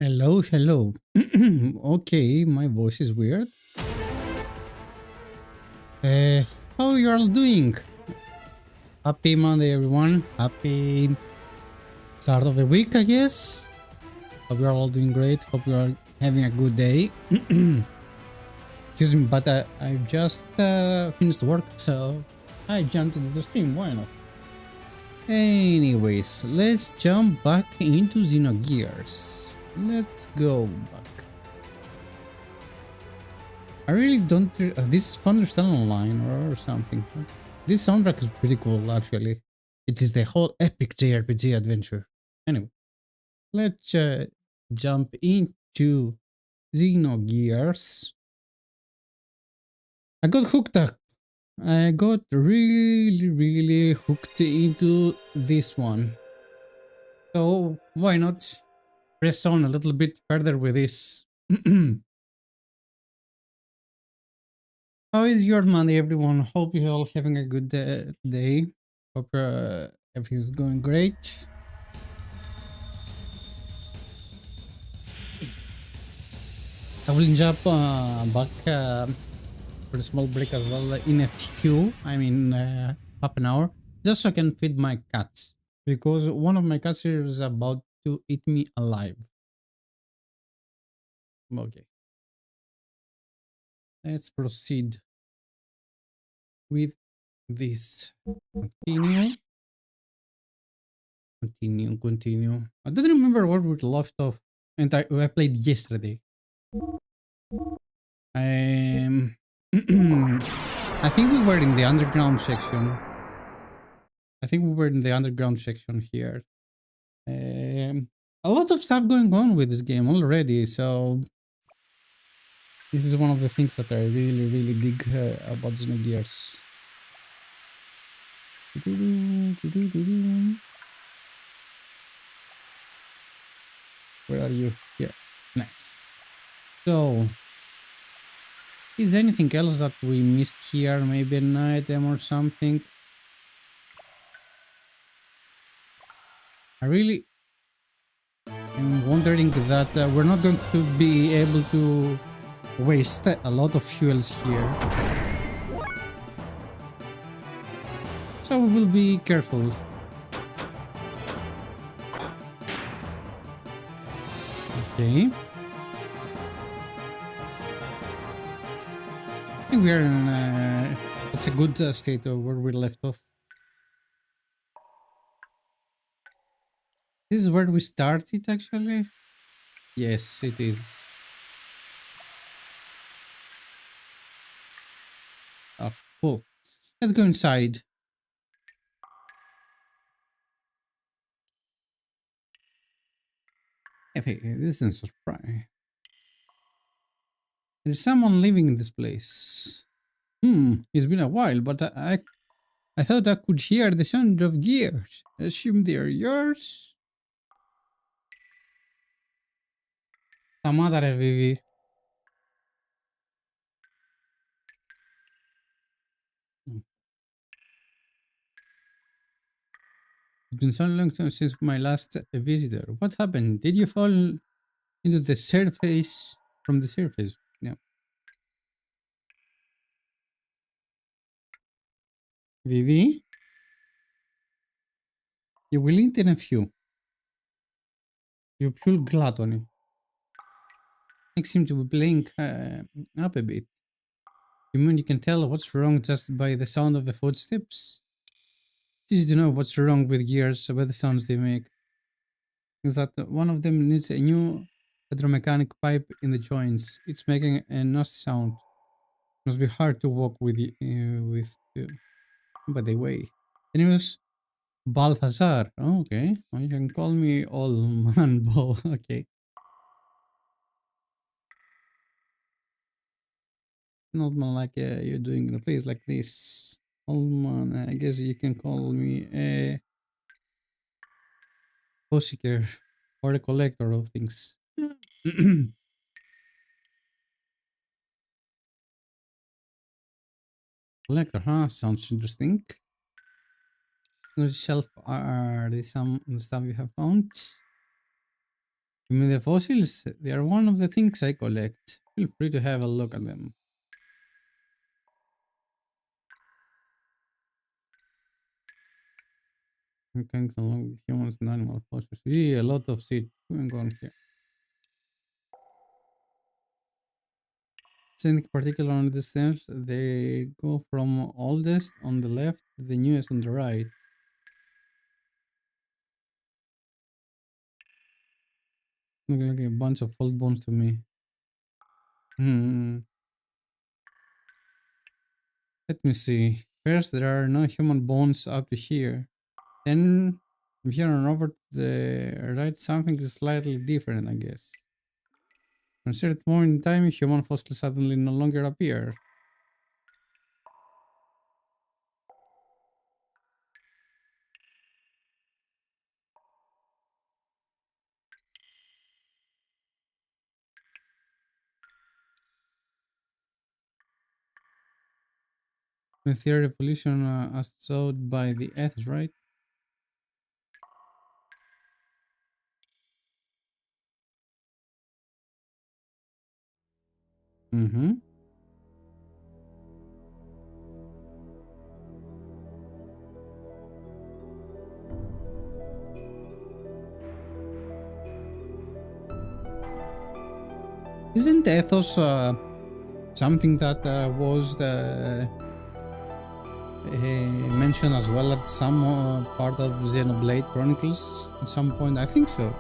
Hello, hello. Okay, my voice is weird. Uh, how you all doing? Happy Monday, everyone. Happy start of the week, I guess. Hope you're all doing great. Hope you are having a good day. Excuse me, but I just finished work, so I jumped into the stream. Why not? Anyways, let's jump back into Xenogears. Let's go back. I really don't. This is Thunderstone Online or something. This soundtrack is pretty cool, actually. It is the whole epic JRPG adventure. Anyway, let's jump into Xenogears. I got hooked up. I got really hooked into this one. So why not press on a little bit further with this? How is your Monday, everyone? Hope you're all having a good day. Hope everything's going great. I will jump back for a small break as well in a few, half an hour, just so I can feed my cats. Because one of my cats here is about to eat me alive. Okay. Let's proceed with this. Continue. I don't remember what we left off, and I played yesterday. I think we were in the underground section. Here. A lot of stuff going on with this game already, so this is one of the things that I really dig about Xenogears. Where are you? Here. Nice. So, is there anything else that we missed here? Maybe an item or something? I really am wondering that we're not going to be able to waste a lot of fuels here. So we will be careful. Okay. I think we are in it's a good state of where we left off. This is where we started, actually. Yes, it is. Oh, cool. Let's go inside. Okay, this is a surprise. There's someone living in this place. It's been a while, but I thought I could hear the sound of gears. Assume they're yours? Σταμάτα Vivi. It's been so long since my last visitor. What happened? Did you fall into the surface from the surface? No. Vivi? You will eat in a few. You pure gluttony. Makes him to be playing up a bit. You mean you can tell what's wrong just by the sound of the footsteps? It's easy to know what's wrong with gears by the sounds they make. Is that one of them needs a new electromechanic pipe in the joints. It's making a nasty sound. It must be hard to walk with. By the way, the name is Balthazar. Oh, okay, well, you can call me Old Man Ball. Okay. Not more like you're doing in a place like this. Old man, I guess you can call me a seeker or a collector of things. Collector, huh? Sounds interesting. On the shelf are there some stuff you have found? I mean, the fossils, they are one of the things I collect. Feel free to have a look at them. Mechanics along with humans and animal fossils. Yeah, a lot of shit going on here. Sending particular on the steps, they go from oldest on the left to the newest on the right. Look like a bunch of old bones to me. Hmm. Let me see. First, there are no human bones up to here. Then, from here on over to the right, something is slightly different, I guess. From a certain point in time, human fossils suddenly no longer appear. The theory of pollution as showed by the ethos, right? Mm-hmm. Isn't ethos something that was mentioned as well at some part of Xenoblade Chronicles at some point? I think so.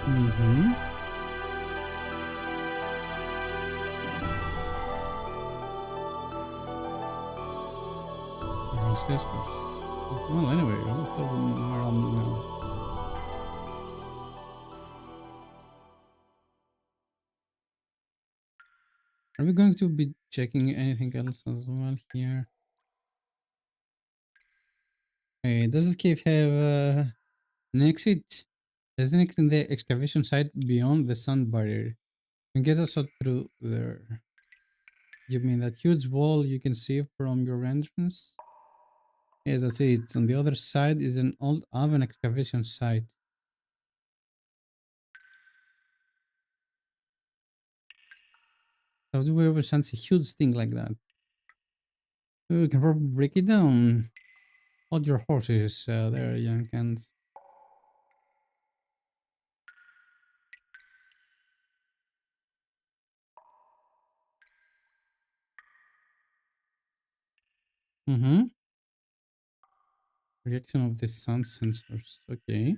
Mm-hmm. Our ancestors. Well, anyway, let's stop around now. Are we going to be checking anything else as well here? Hey, does this cave have an exit? There's an exit in the excavation site beyond the sand barrier. You can get us out through there. You mean that huge wall you can see from your entrance? Yes, that's it. On the other side is an old oven excavation site. How do we ever sense a huge thing like that? We can probably break it down. Hold your horses there, young cans. Mm-hmm. Reaction of the sun sensors. Okay.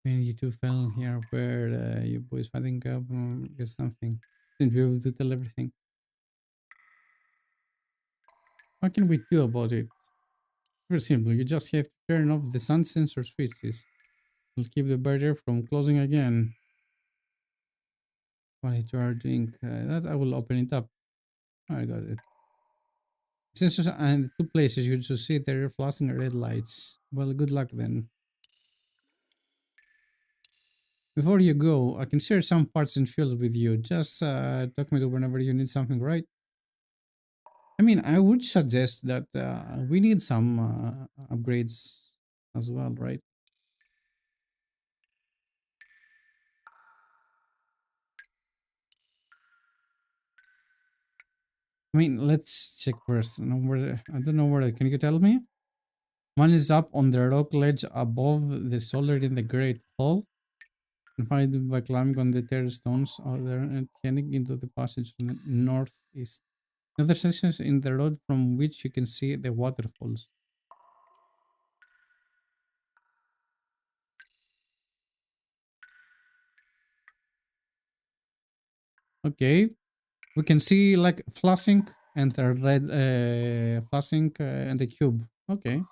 When you two fell here, where you boys fighting up, get something. Didn't be able to tell everything. What can we do about it? Very simple. You just have to turn off the sun sensor switches. We'll keep the barrier from closing again. While you are doing that, I will open it up. I got it. Sensors and two places you should see there flashing red lights. Well, good luck then. Before you go, I can share some parts and fields with you. Just talk me to whenever you need something, right? I mean, I would suggest that we need some upgrades as well, right? I mean, let's check first. No, where, I don't know where. Can you tell me? One is up on the rock ledge above the shoulder in the Great Hall. And find it by climbing on the terrace stones other and heading into the passage to the northeast. Another section is in the road from which you can see the waterfalls. Okay, we can see like flashing and a red flashing and the cube. Okay.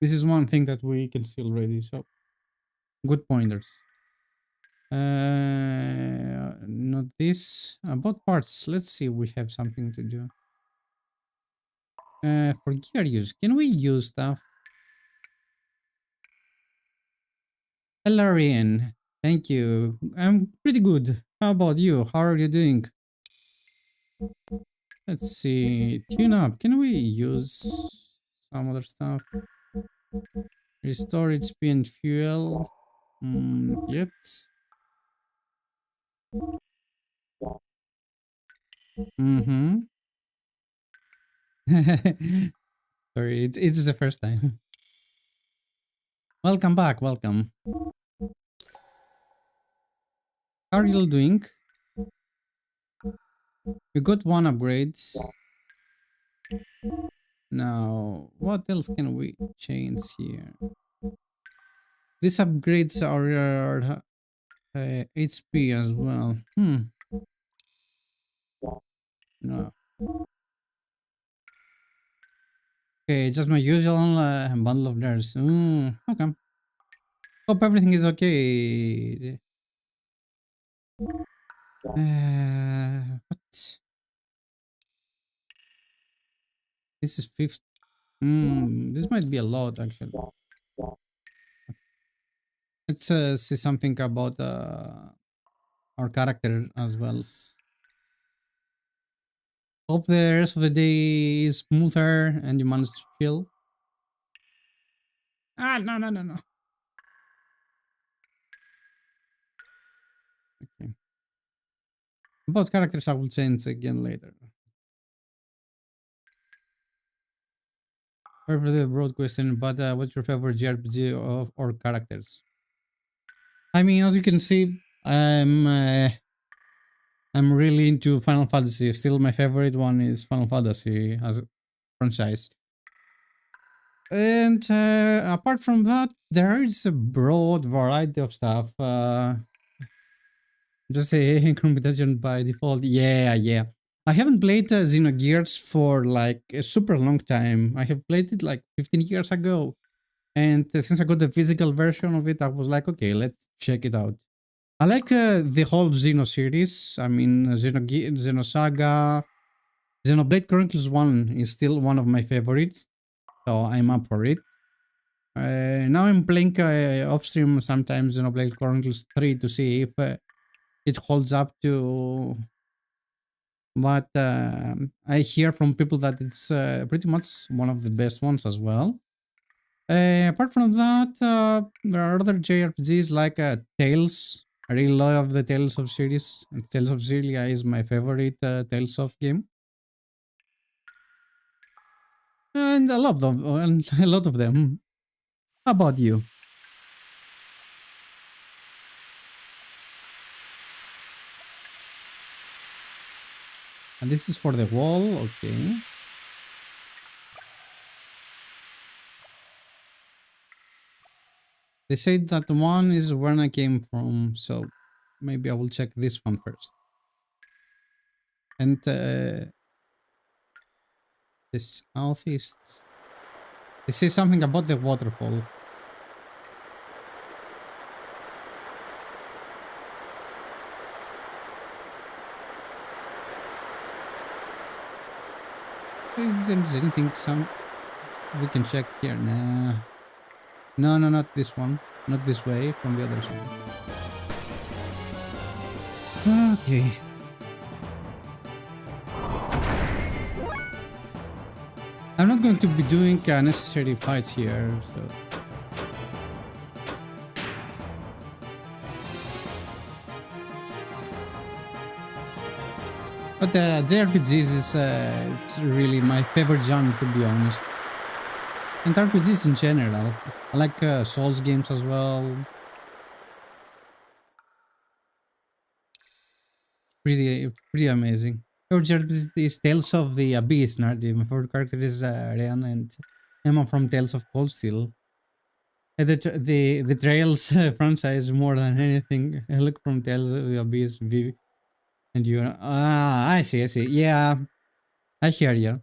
This is one thing that we can see already. So good pointers. Not this. About parts. Let's see. We have something to do. For gear use, can we use stuff? Hilarion, thank you. I'm pretty good. How about you? How are you doing? Let's see. Tune up. Can we use some other stuff? Restore HP and fuel. Yet. Mm-hmm. Sorry, it's the first time. Welcome back. Welcome. How are you doing? We got one upgrade. Now, what else can we change here? These upgrades are HP as well. No. Okay, just my usual bundle of nerds. Okay. Hope everything is okay. What? This is fifth. This might be a lot actually. Let's see something about our character as well. Hope the rest of the day is smoother and you manage to chill. No. Okay. About characters, I will change again later. Very broad question, but what's your favorite JRPG or characters? I mean, as you can see, I'm really into Final Fantasy. Still, my favorite one is Final Fantasy as a franchise. And apart from that, there is a broad variety of stuff. Just a competition by default. Yeah. I haven't played Xenogears for like a super long time. I have played it like 15 years ago. And since I got the physical version of it, I was like, okay, let's check it out. I like the whole Xeno series. I mean, Xenosaga, Xenoblade Chronicles 1 is still one of my favorites, so I'm up for it. Now I'm playing off stream sometimes Xenoblade Chronicles 3 to see if it holds up to what I hear from people that it's pretty much one of the best ones as well. Apart from that, there are other JRPGs like Tales. I really love the Tales of series. And Tales of Xillia is my favorite Tales of game. And I love them, and a lot of them. How about you? And this is for the wall, okay. They said that one is where I came from, so maybe I will check this one first. And the southeast. They say something about the waterfall. If there's anything we can check here. Nah. No, not this one. Not this way, from the other side. Okay. I'm not going to be doing unnecessary fights here, so... But JRPGs is it's really my favorite genre, to be honest. And RPGs in general. I like Souls games as well. Pretty amazing. Your JRPG is Tales of the Abyss narrative. My favorite character is Ryan and Emma from Tales of Cold Steel. The Trails franchise more than anything. I look from Tales of the Abyss, and you. I see. Yeah, I hear you.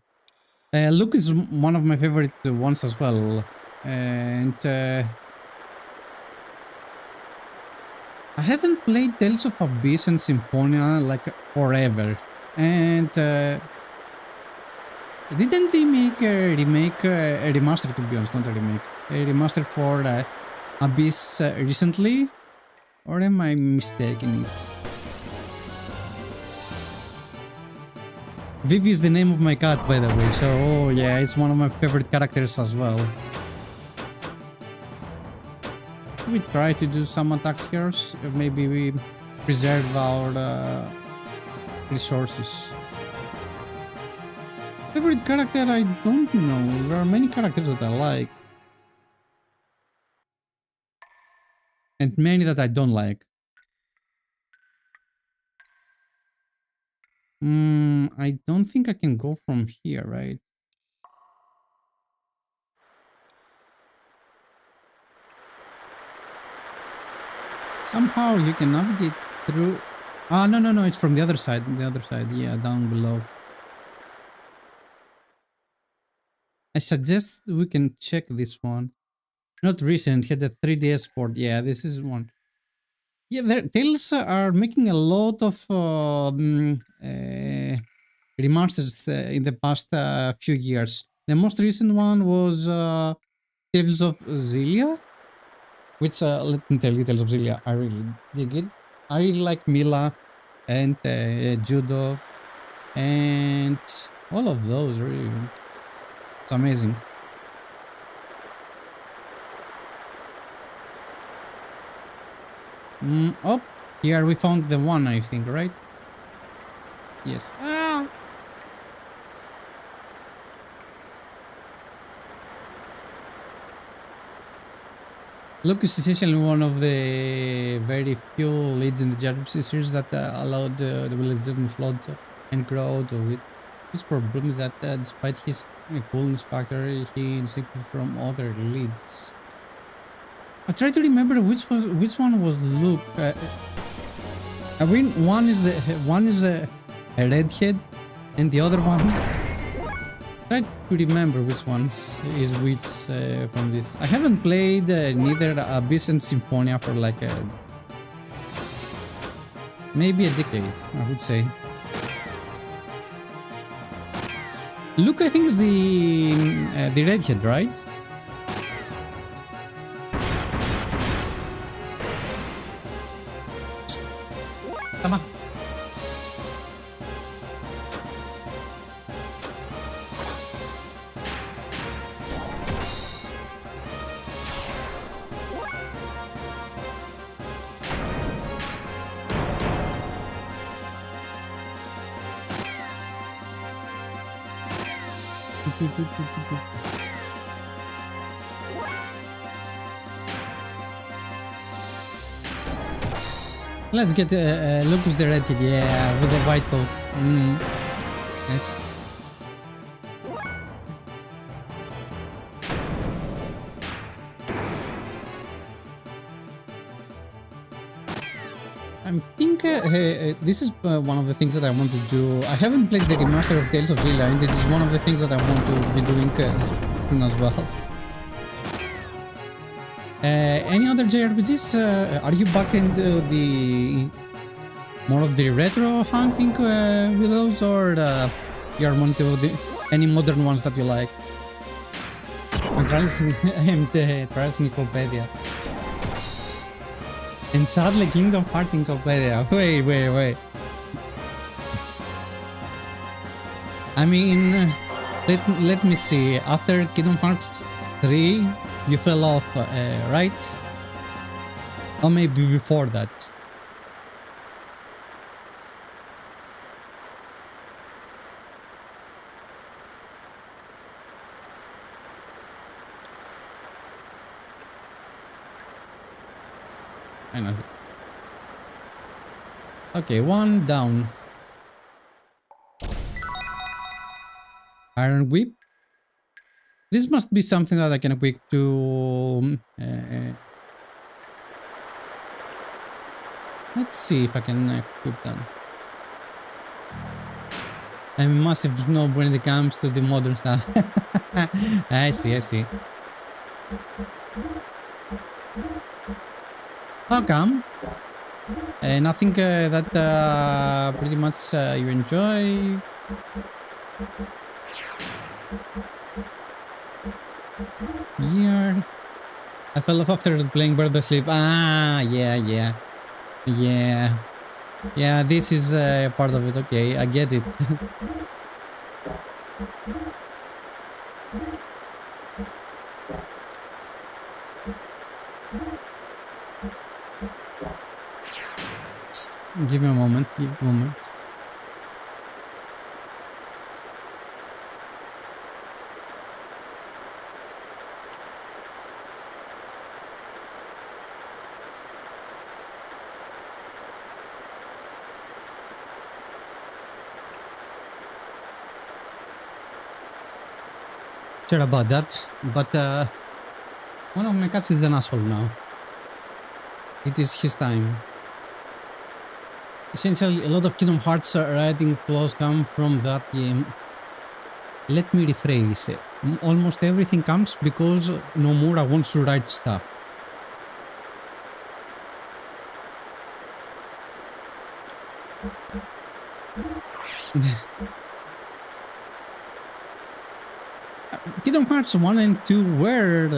Luke is one of my favorite ones as well. And I haven't played Tales of Abyss and Symphonia like forever. And didn't they make a remake, a remaster to be honest, not a remake, a remaster for Abyss recently? Or am I mistaken it? Vivi is the name of my cat, by the way, so oh yeah, it's one of my favorite characters as well. We try to do some attacks here, maybe we preserve our resources. Favorite character, I don't know, there are many characters that I like. And many that I don't like. I don't think I can go from here, right? Somehow you can navigate through... Ah, no, it's from the other side, yeah, down below. I suggest we can check this one. Not recent, had a 3DS port, yeah, this is one. Yeah, Tales are making a lot of remasters in the past few years. The most recent one was Tales of Xillia, which let me tell you, Tales of Xillia, I really dig it. I really like Mila and Judo and all of those, really. It's amazing. Oh, here we found the one, I think, right? Yes. Ah! Luke is essentially one of the very few leads in the JRPG series that allowed the legitimate flood and grow out of it. His problem is that despite his coolness factor, he distinguished from other leads. I try to remember which one was Luke. I mean, one is a redhead, and the other one. Try to remember which ones is which from this. I haven't played neither Abyss and Symphonia for like maybe a decade, I would say. Luke, I think, is the redhead, right? Come on. Let's get Lucas the Red Kid, yeah, with the white coat. Nice. I think this is one of the things that I want to do. I haven't played the remaster of Tales of Xillia, and it is one of the things that I want to be doing soon as well. Any other JRPGs? Are you back into the more of the retro hunting with those, or you're more into any modern ones that you like? I'm trying Encyclopedia. And sadly, Kingdom Hearts Encyclopedia. Wait. I mean, let me see. After Kingdom Hearts 3, you fell off, right? Or maybe before that. I know. Okay, one down. Iron Whip. This must be something that I can equip to... let's see if I can equip them. I'm a massive snob when it comes to the modern stuff. I see. How come? Nothing that pretty much you enjoy? Yeah. I fell off after playing Bird by Sleep. Ah, yeah. Yeah, this is part of it. Okay, I get it. Give me a moment. Give me a moment. Sure about that, but one of my cats is an asshole now. It is his time. Essentially, a lot of Kingdom Hearts writing flaws come from that game. Let me rephrase it. Almost everything comes because Nomura wants to write stuff. Kingdom Hearts 1 and 2 were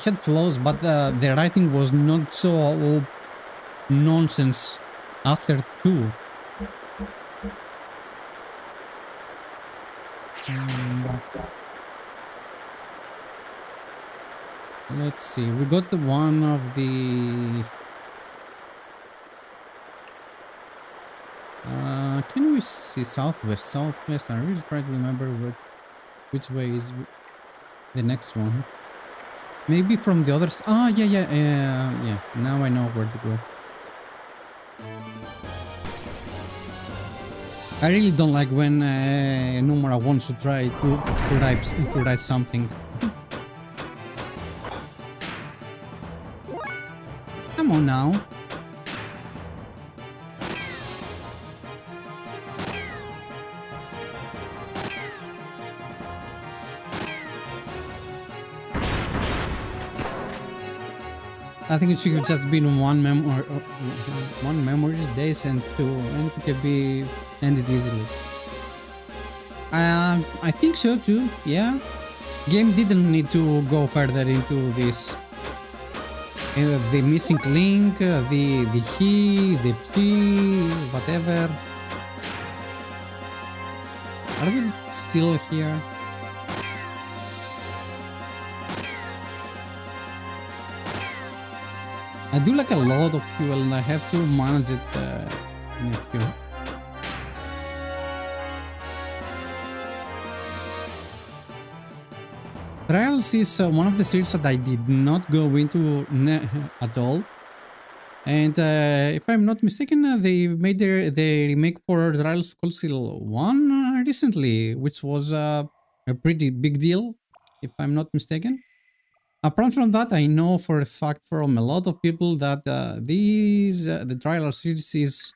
had flaws, but the writing was not so nonsense after 2. Let's see, we got one of the... can we see southwest? I really try to remember which way is the next one. Maybe from the others. Ah, yeah. Now I know where to go. I really don't like when Nomura wants to try to write something. Come on now. I think it should have just been one memories days and 2, and it could be ended easily. I think so too. Yeah, game didn't need to go further into this. The missing link, the he, the P, whatever. Are we still here? I do like a lot of fuel and I have to manage it in a few. Trials is one of the series that I did not go into at all. And if I'm not mistaken, they made the remake for Trials Cold Steel 1 recently, which was a pretty big deal, if I'm not mistaken. Apart from that, I know for a fact from a lot of people that the Trial series is,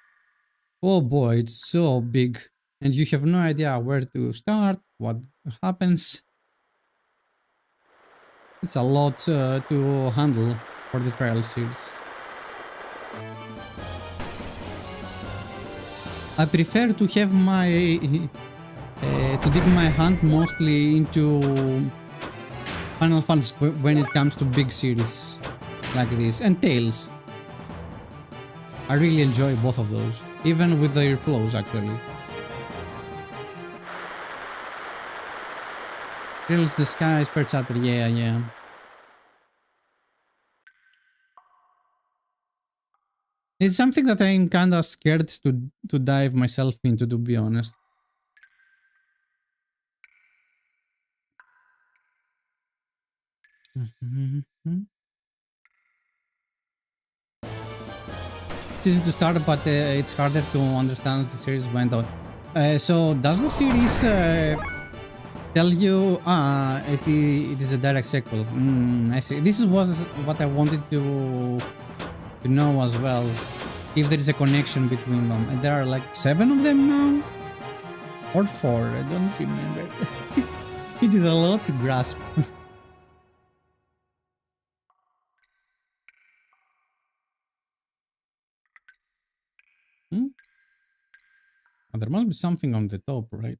oh boy, it's so big, and you have no idea where to start, what happens. It's a lot to handle for the Trial series. I prefer to have my to dig my hand mostly into Final Fantasy when it comes to big series like this, and Tales. I really enjoy both of those, even with their flaws actually. Tales the Skies, first chapter, yeah. It's something that I'm kinda scared to dive myself into, to be honest. It's easy to start, but it's harder to understand as the series went on. So does the series tell you it is a direct sequel? I see. This was what I wanted to know as well. If there is a connection between them. And there are like 7 of them now? Or 4, I don't remember. It is a lot to grasp. There must be something on the top, right?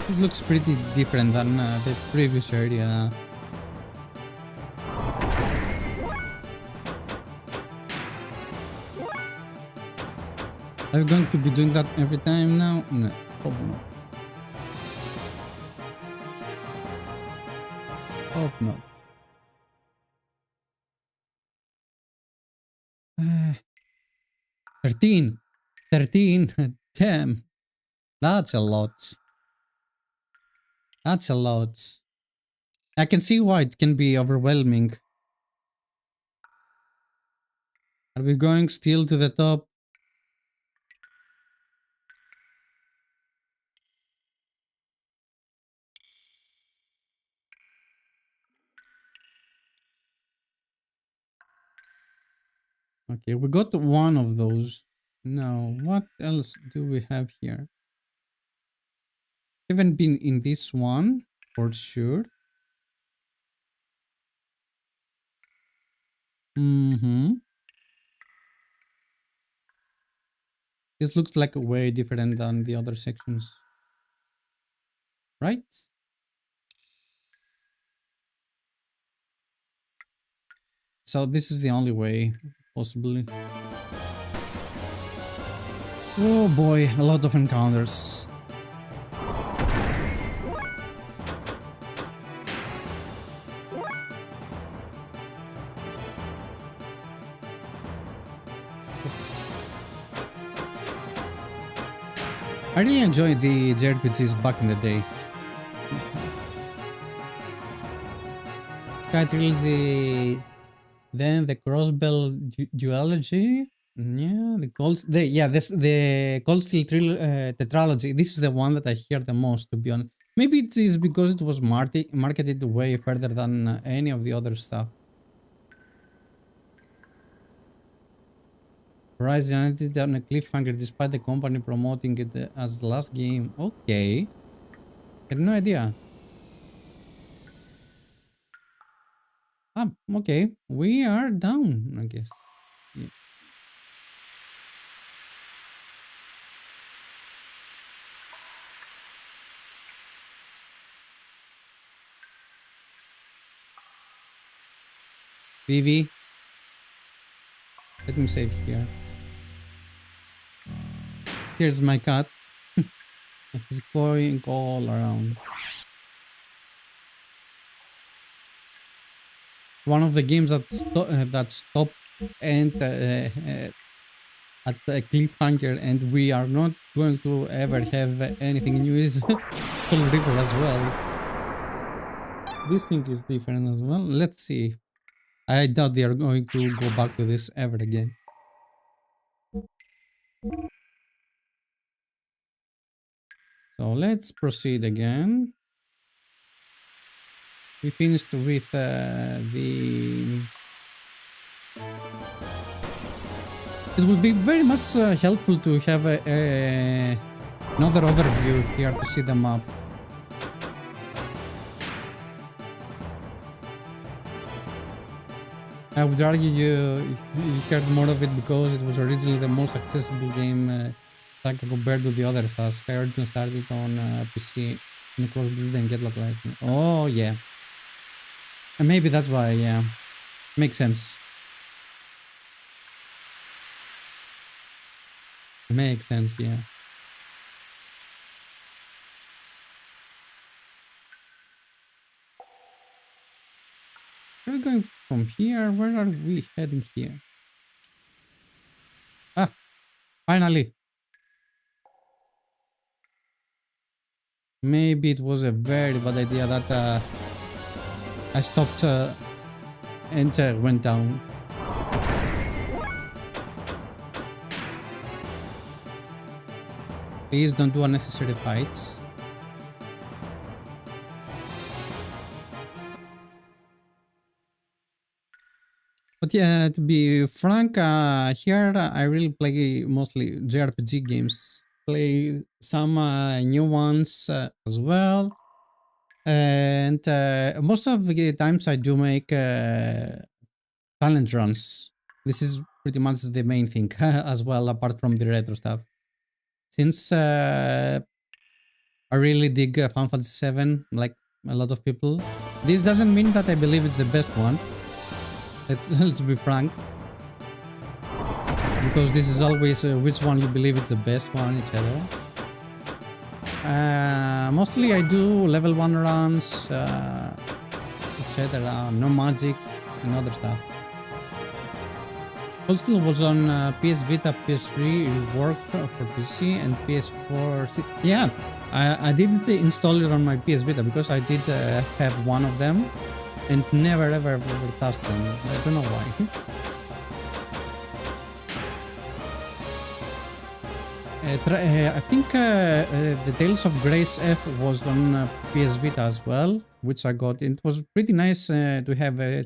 This looks pretty different than the previous area. Are you going to be doing that every time now? No, hope not. Hope not. 13. 13. Damn. That's a lot. That's a lot. I can see why it can be overwhelming. Are we going still to the top? Okay, we got one of those. Now, what else do we have here? Haven't been in this one for sure. This looks like way different than the other sections. Right? So this is the only way, possibly. Oh boy, a lot of encounters. I really enjoyed the JRPGs back in the day. Sky Trilogy, then the Crossbell duology. Yeah, the Cold Steel tetralogy. This is the one that I hear the most, to be honest. Maybe it is because it was marketed way further than any of the other stuff. Horizon ended on a cliffhanger despite the company promoting it as the last game. Okay. I had no idea. Ah, okay. We are down, I guess. Yeah. Vivi, let me save here. Here's my cat. He's going all around. One of the games that stop and at a cliffhanger, and we are not going to ever have anything new is Soul River as well. This thing is different as well. Let's see. I doubt they are going to go back to this ever again. So let's proceed again. We finished with the... It would be very much helpful to have another overview here to see the map. I would argue you heard more of it because it was originally the most accessible game compared to the others, as Sky Origin started on PC and cross-build and get localized. Oh yeah, and maybe that's why. Yeah, makes sense. Makes sense. Yeah. Where are we going from here? Where are we heading here? Ah, finally. Maybe it was a very bad idea that I stopped and went down. Please don't do unnecessary fights. But yeah, to be frank, here I really play mostly JRPG games. play some new ones as well. And most of the times I do make challenge runs. This is pretty much the main thing as well, apart from the retro stuff. Since I really dig Final Fantasy VII, like a lot of people. This doesn't mean that I believe it's the best one. Let's be frank. Because this is always which one you believe is the best one, etc. Mostly I do level 1 runs, etc. No magic and other stuff. Also was on PS Vita, PS3, it worked for PC and PS4. Yeah, I did install it on my PS Vita because I did have one of them and never ever touched them. I don't know why. I think the Tales of Grace F was on PS Vita as well, which I got. It was pretty nice to have a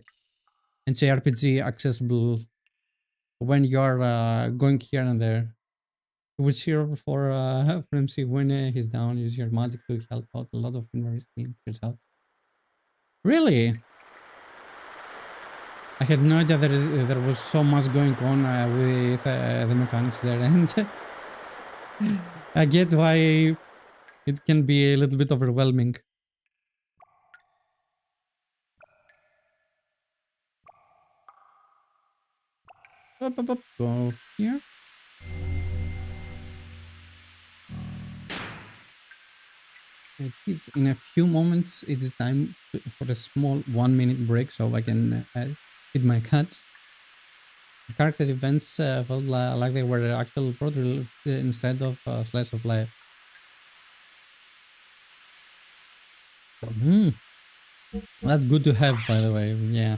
JRPG accessible when you're going here and there. Which here for MC when he's down, use your magic to help out a lot of enemies yourself. Really? I had no idea there was so much going on with the mechanics there, and I get why it can be a little bit overwhelming. Go here. It is in a few moments. It is time for a small 1-minute break so I can feed my cats. The character events felt like they were actual product instead of slice of life. That's good to have, by the way. Yeah.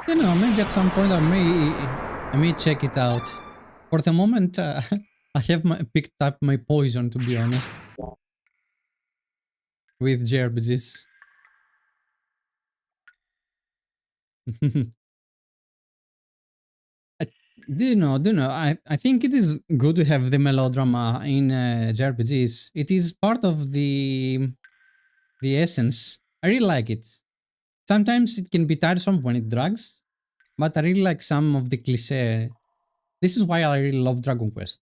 You know, maybe at some point I may check it out. For the moment, I have picked up my poison, to be honest, with JRPGs. Do you know? I think it is good to have the melodrama in JRPGs. It is part of the essence. I really like it. Sometimes it can be tiresome when it drags, but I really like some of the cliché. This is why I really love Dragon Quest.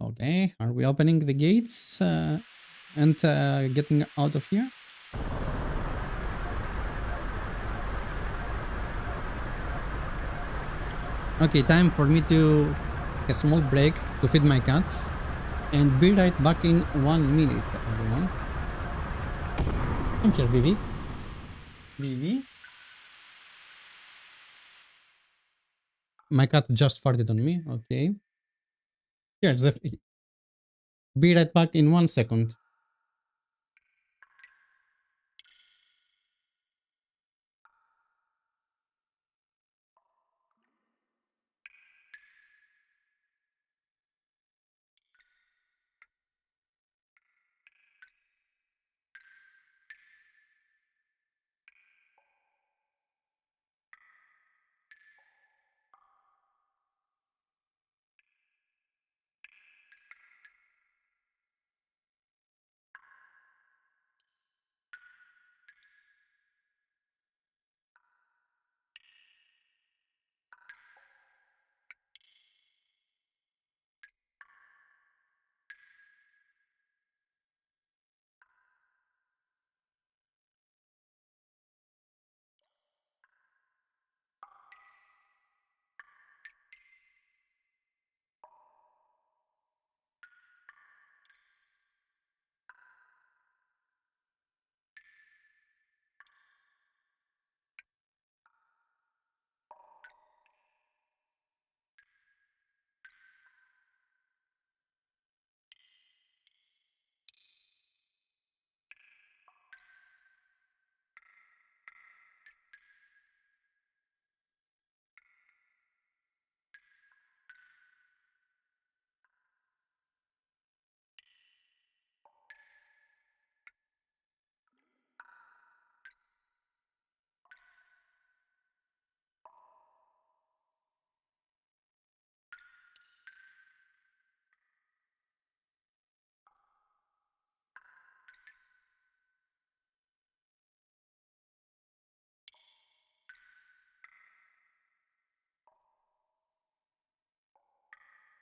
Okay, are we opening the gates and getting out of here? Okay, time for me to take a small break to feed my cats and be right back in 1 minute, everyone. I'm here, Vivi. Vivi? My cat just farted on me, okay. Here's the... Be right back in 1 second.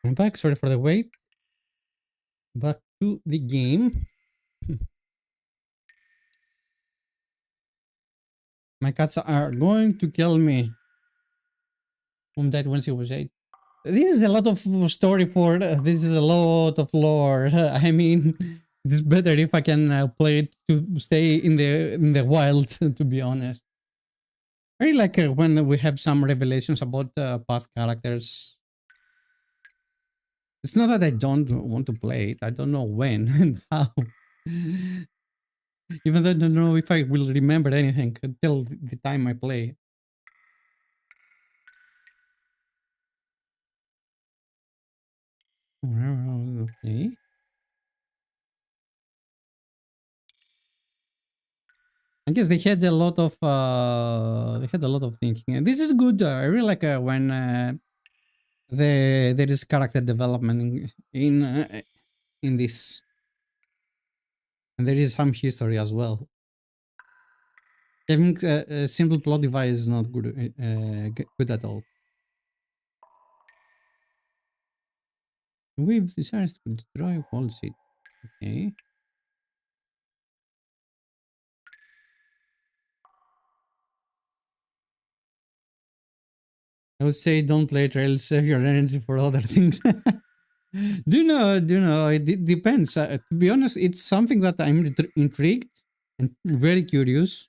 I'm back. Sorry for the wait. Back to the game. My cats are going to kill me. Mom died when she was 8. This is a lot of story for. This is a lot of lore. I mean, it's better if I can play it to stay in the wild. To be honest, I really like when we have some revelations about past characters. It's not that I don't want to play it. I don't know when and how. Even though I don't know if I will remember anything until the time I play. Okay. I guess they had a lot of thinking. And this is good. I really like when there is character development in this, and there is some history as well. Having a simple plot device is not good at all. We've decided to destroy Wall Street. Okay. I would say don't play trails, save your energy for other things. Do you know, it depends. To be honest, it's something that I'm intrigued and very curious.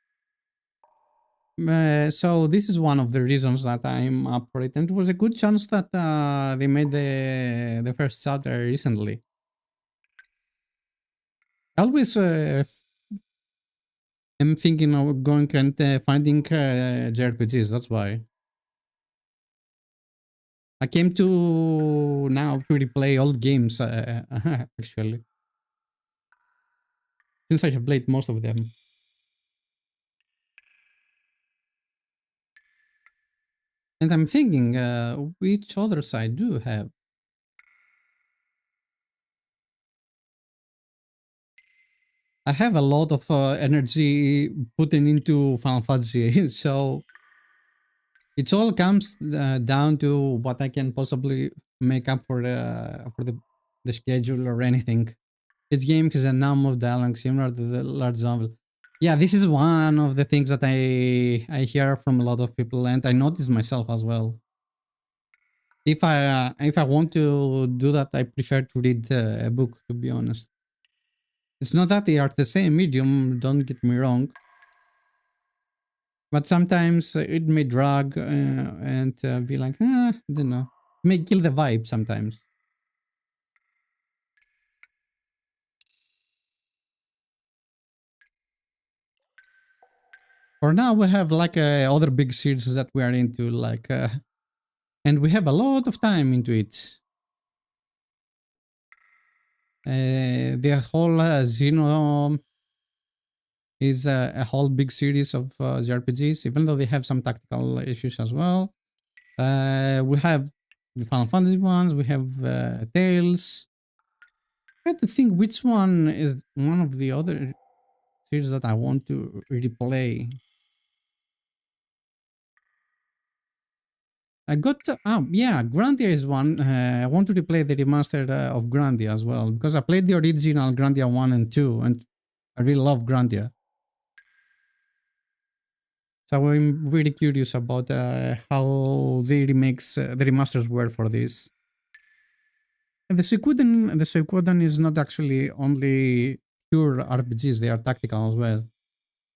So this is one of the reasons that I'm up for it. And it was a good chance that they made the first chapter recently. I always am thinking of going and finding JRPGs, that's why. I came to now to replay old games, actually, since I have played most of them. And I'm thinking, which others I do have. I have a lot of energy putting into Final Fantasy, so it all comes down to what I can possibly make up for the schedule or anything. This game has a number of dialogue similar to the large novel. Yeah, this is one of the things that I hear from a lot of people, and I notice myself as well. If I want to do that, I prefer to read a book. To be honest, it's not that they are the same medium. Don't get me wrong, but sometimes it may drag and be like, I don't know, it may kill the vibe sometimes. For now, we have like other big series that we are into, like, and we have a lot of time into it. The whole Xeno is a whole big series of JRPGs, even though they have some tactical issues as well. We have the Final Fantasy ones, we have Tales. I have to think which one is one of the other series that I want to replay. I got yeah, Grandia is one. I want to replay the remastered of Grandia as well because I played the original Grandia 1 and 2 and I really love Grandia. So I'm really curious about how the remakes, the remasters were for this. And the Suikoden is not actually only pure RPGs; they are tactical as well.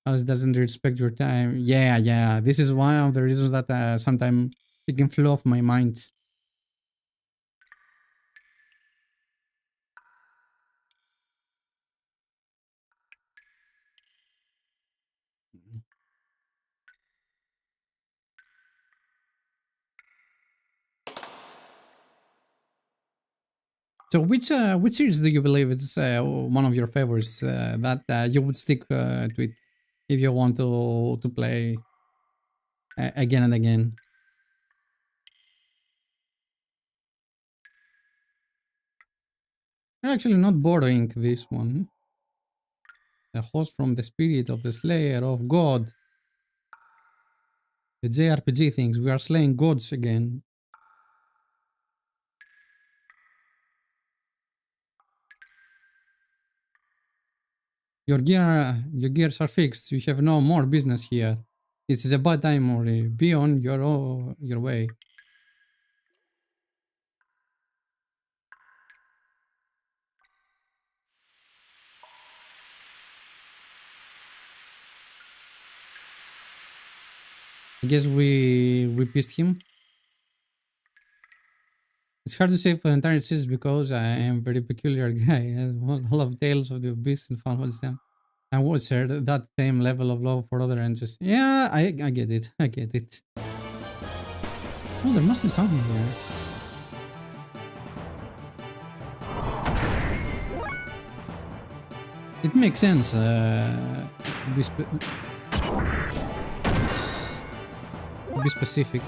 As it doesn't respect your time. Yeah, yeah. This is one of the reasons that sometimes it can flow off my mind. So which series do you believe is one of your favorites that you would stick to it if you want to play again and again? You're actually not borrowing this one. The host from the spirit of the slayer of God. The JRPG things. We are slaying gods again. Your gears are fixed. You have no more business here. This is a bad time, Mori. Be on your way. I guess we pissed him. It's hard to say for entire series because I am a very peculiar guy. I have all of tales of the abyss and found what's them. I would share that same level of love for other engines. Yeah, I get it. I get it. Oh, there must be something here. It makes sense. Be specific.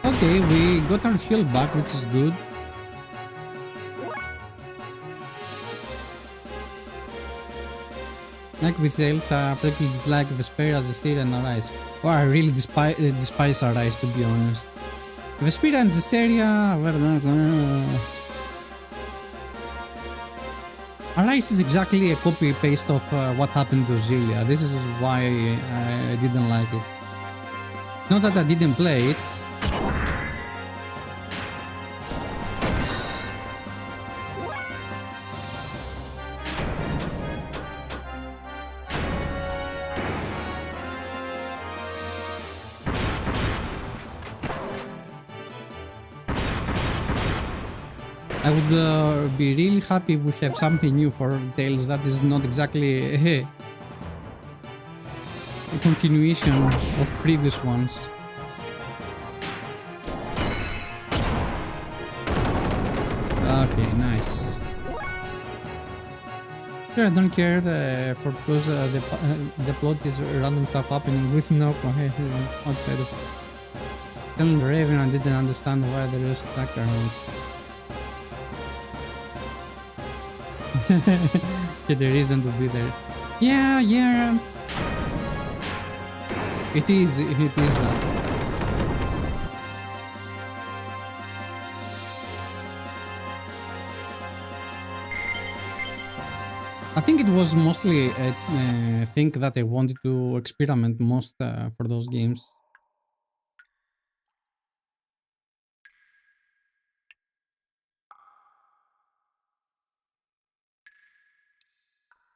Okay, we got our fuel back, which is good. Like with Tales, I particularly dislike Vesperia, Zestiria, and Arise. Or I really despise Arise, to be honest. Vesperia and Zestiria, Arise is exactly a copy-paste of what happened to Auxilia. This is why I didn't like it. Not that I didn't play it. I would be really happy if we have something new for Tales that is not exactly a continuation of previous ones. Okay, nice. Sure, I don't care for because the plot is random stuff happening with no outside of telling the Raven. I didn't understand why there is stuck around. Get the reason to be there. Yeah. It is that. I think it was mostly a thing that I wanted to experiment most for those games.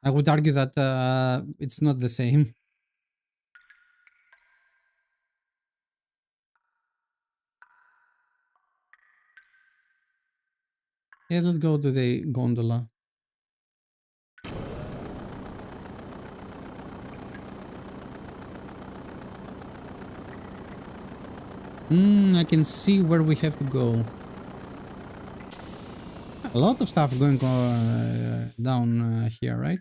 I would argue that it's not the same. Yeah, let's go to the gondola. I can see where we have to go. A lot of stuff going down here, right?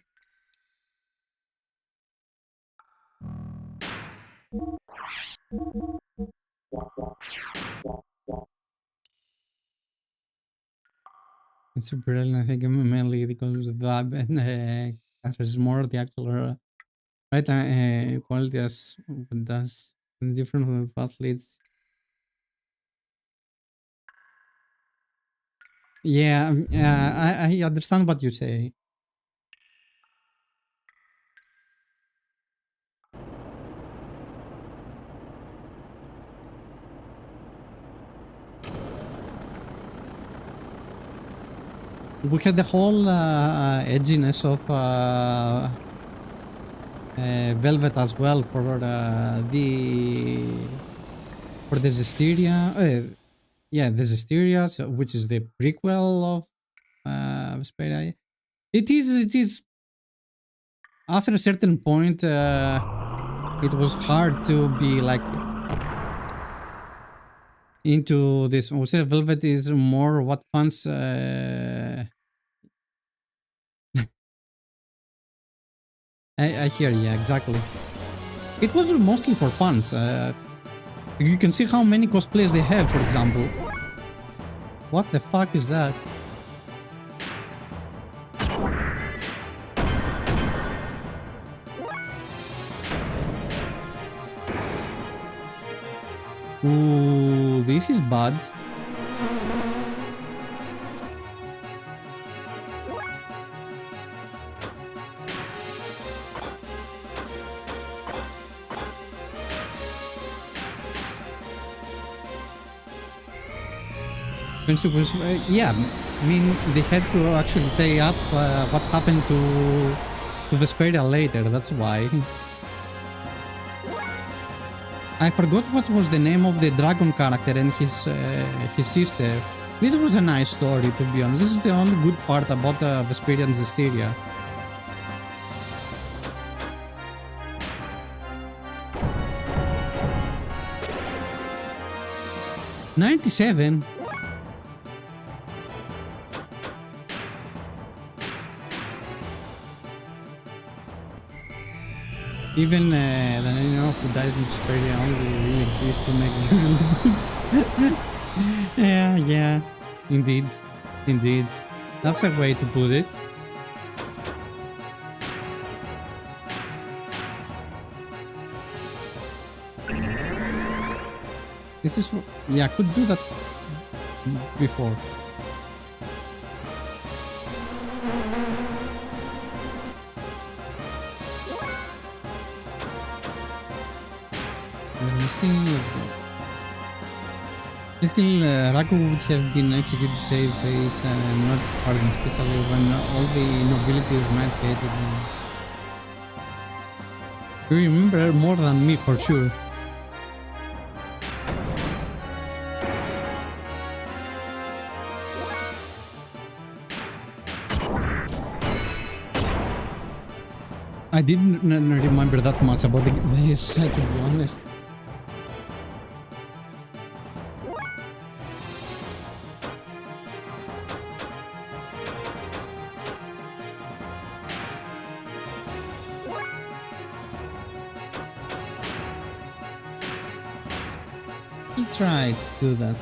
It's brilliant. I think mainly because of the vibe and there's more the actual right quality as it does different from the fast leads. Yeah, I understand what you say. We had the whole edginess of Velvet as well for the Zestiria. Yeah, the Zestiria, which is the prequel of Vesperia. It is. After a certain point, it was hard to be like into this. We say Velvet is more what fans. I hear, yeah, exactly. It was mostly for fans. You can see how many cosplays they have, for example. What the fuck is that? Ooh, this is bad. Yeah, I mean, they had to actually tie up what happened to Vesperia later, that's why. I forgot what was the name of the dragon character and his sister. This was a nice story, to be honest. This is the only good part about Vesperia and Zestiria. 97? Even the Nino who dies in Vesperia only really exists to make Yeah, yeah. Indeed. Indeed. That's a way to put it. This is... Yeah, I could do that before. Let me see, let's go. Still, Raku would have been executed to save face and not pardoned, especially when all the nobility of knights hated him. You remember more than me for sure. I didn't remember that much about this, to be honest. Let's try to do that.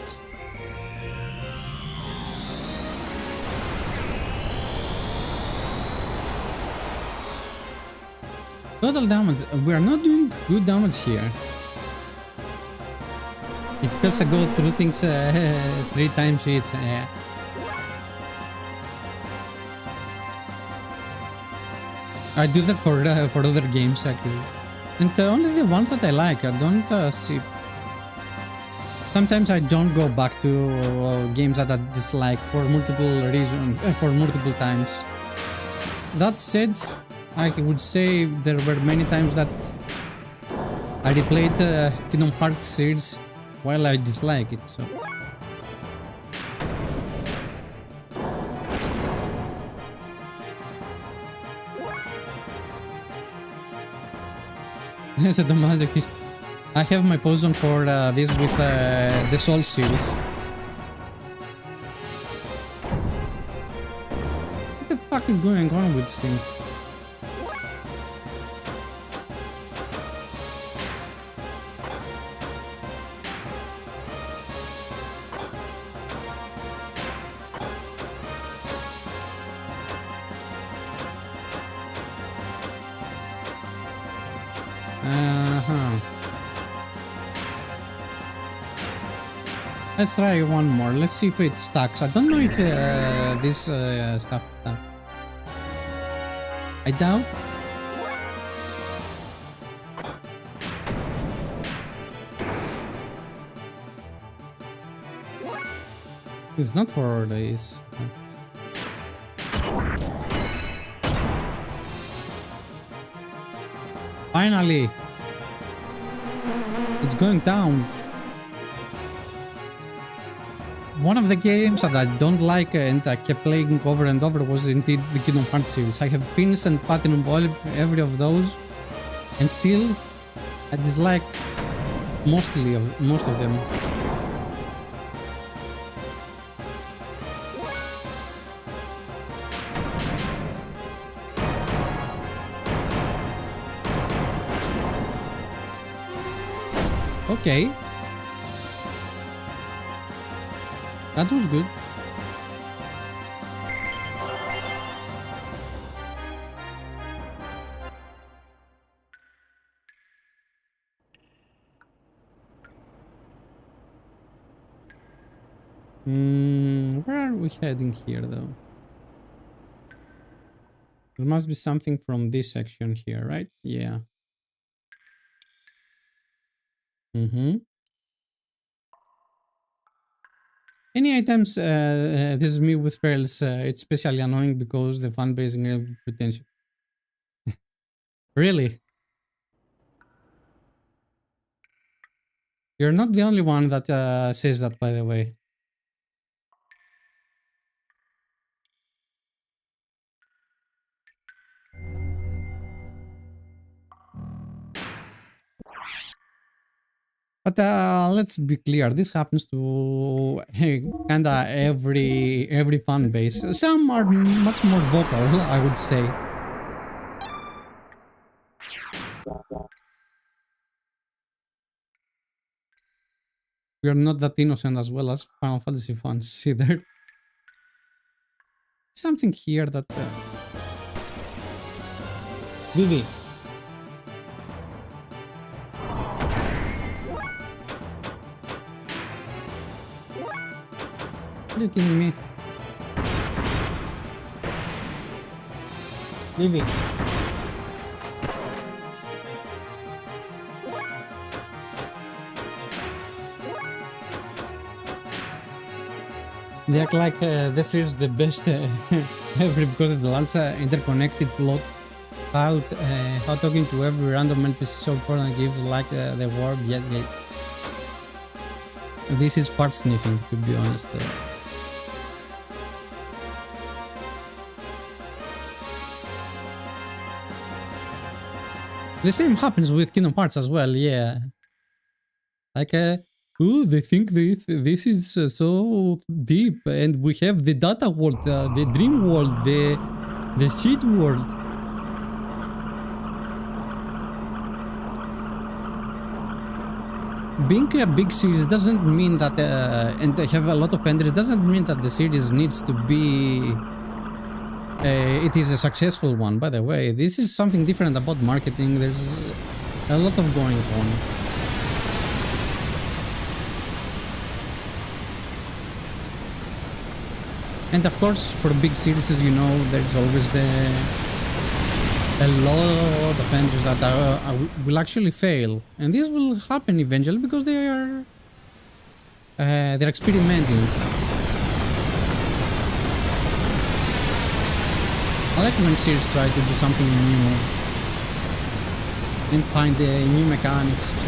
Total damage. We are not doing good damage here. It feels to go through things 3 times each. I do that for other games actually, and only the ones that I like. I don't see. Sometimes I don't go back to games that I dislike for multiple reasons, for multiple times. That said, I would say there were many times that I replayed Kingdom Hearts series while I dislike it. So. As a masochist, I have my poison for this with the Soul series. What the fuck is going on with this thing? Let's try one more. Let's see if it stacks. I don't know if this stuff stacks. I doubt. It's not for this. Finally! It's going down. One of the games that I don't like and I kept playing over and over was indeed the Kingdom Hearts series. I have finished and platinum every of those, and still I dislike most of them. Okay. That was good. Where are we heading here though? There must be something from this section here, right? Yeah. Any items, this is me with fails, it's especially annoying because the fan base is pretentious. Really? You're not the only one that says that, by the way. But let's be clear, this happens to kinda every fan base. Some are much more vocal, I would say. We are not that innocent as well as Final Fantasy fans either. Something here that... Vivi. Are you kidding me? Vivi. They act like this is the best ever because of the Lanza interconnected plot. How talking to every random NPC so important gives like the word yet. This is fart sniffing, to be honest. The same happens with Kingdom Hearts as well, yeah. Like, oh, they think this is so deep, and we have the data world, the dream world, the seed world. Being a big series doesn't mean that, and they have a lot of entries, doesn't mean that the series needs to be... it is a successful one, by the way. This is something different about marketing. There's a lot of going on. And of course, for big series, you know, there's always a lot of entries that will actually fail. And this will happen eventually because they're experimenting. I like when series try to do something new and find new mechanics, etc.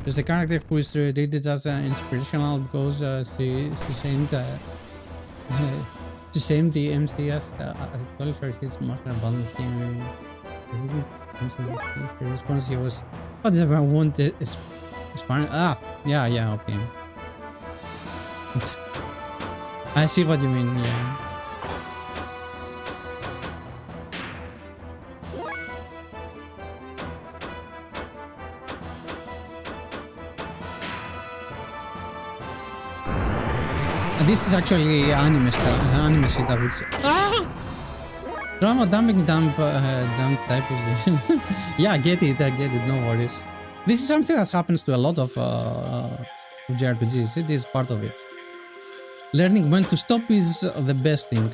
There's a character who is treated as inspirational because she shamed the MCS told her his master abandoned him. Her response was, "What do I want? Yeah, okay. I see what you mean, yeah." This is actually anime shit, I would say. Ah! Drama dumping dump typos. Yeah, I get it, no worries. This is something that happens to a lot of JRPGs. It is part of it. Learning when to stop is the best thing.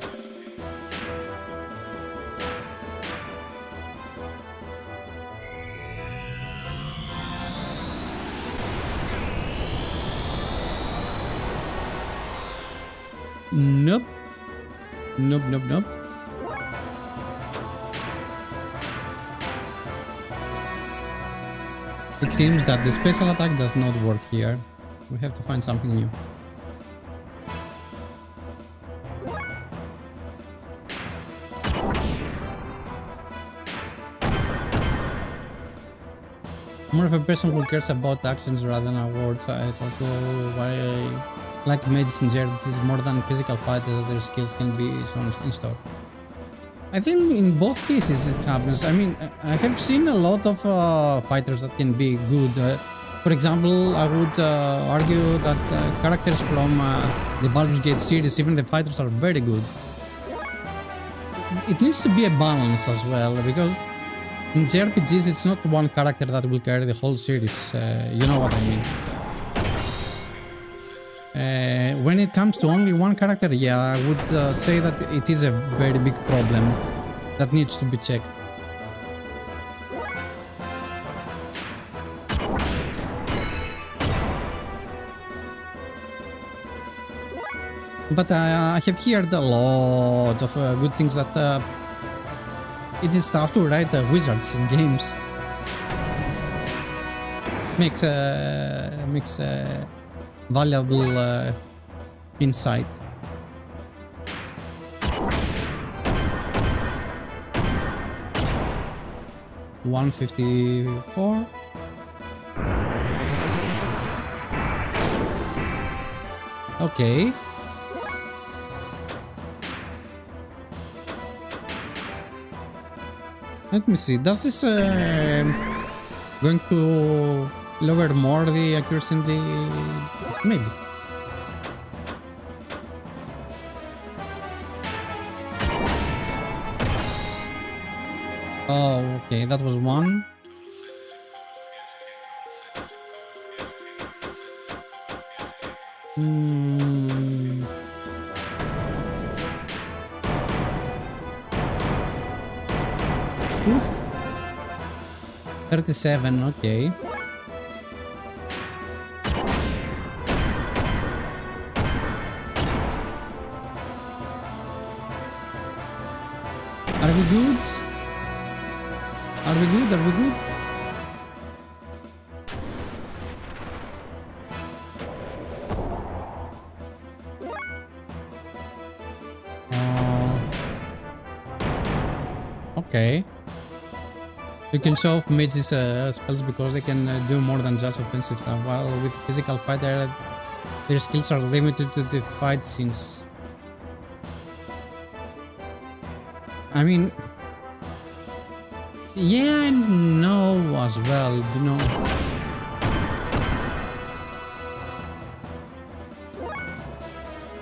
Nope. It seems that the special attack does not work here. We have to find something new. More of a person who cares about actions rather than awards. It's also why I like medicine JRPGs more than physical fighters. Their skills can be shown in store. I think in both cases it happens. I mean, I have seen a lot of fighters that can be good. For example, I would argue that characters from the Baldur's Gate series, even the fighters, are very good. It needs to be a balance as well, because in JRPGs it's not one character that will carry the whole series. You know what I mean. When it comes to only one character, yeah, I would say that it is a very big problem that needs to be checked. But I have heard a lot of good things that it is tough to write wizards in games. Makes valuable insight. $154. Okay. Let me see. Does this going to lower more the accuracy in the maybe? Oh, okay. That was one. Oof. 37, okay. Are we good? Are we good? Are we good? Okay. You can show off mages spells because they can do more than just offensive stuff, while with physical fighter their skills are limited to the fight scenes. I mean, yeah and no as well, you know.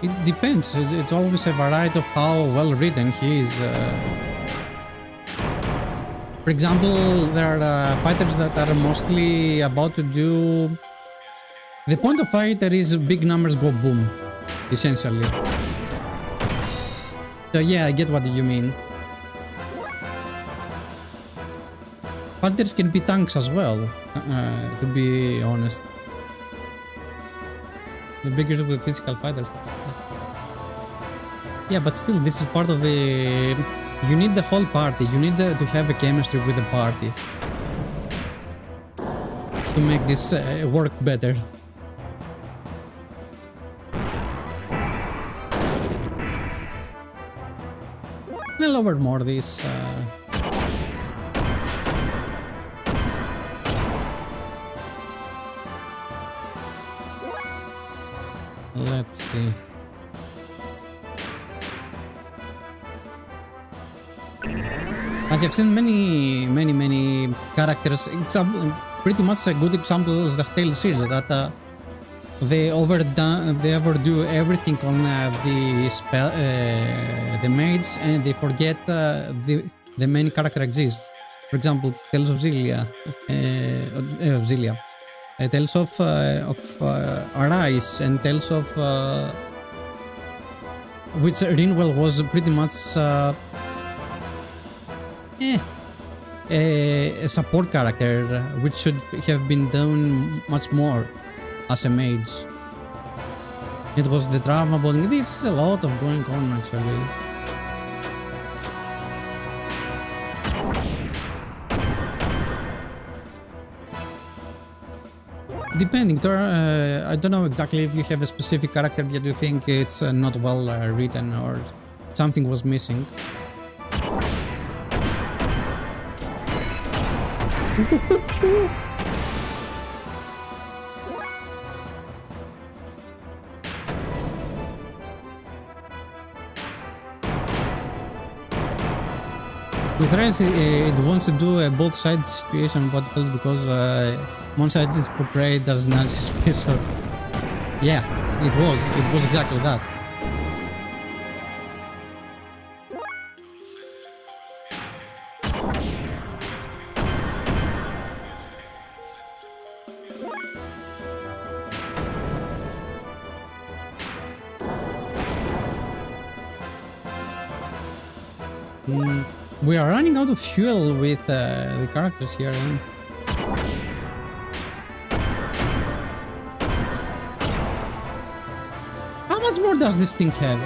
It depends. It's always a variety of how well written he is. For example, there are fighters that are mostly about to do... The point of fighter is big numbers go boom, essentially. So yeah, I get what you mean. Fighters can be tanks as well, to be honest. The bigger the physical fighters. Yeah, but still, this is part of the... You need the whole party. You need to have a chemistry with the party to make this work better. I'll lower more this. Let's see. I have seen many characters. Example, pretty much a good example is the Tales series that they overdo everything on the spell, the mage, and they forget the main character exists. For example, Tales of Xillia, Tales of Arise, and Tales of which Rinwell was pretty much. A support character, which should have been done much more as a mage. It was the drama bonding. This is a lot of going on actually. Depending, I don't know exactly if you have a specific character that you think it's not well written or something was missing. With Rise, it wants to do both sides situation, but feels because one side is portrayed as Nazi special. Yeah, it was exactly that. We are running out of fuel with the characters here. How much more does this thing have?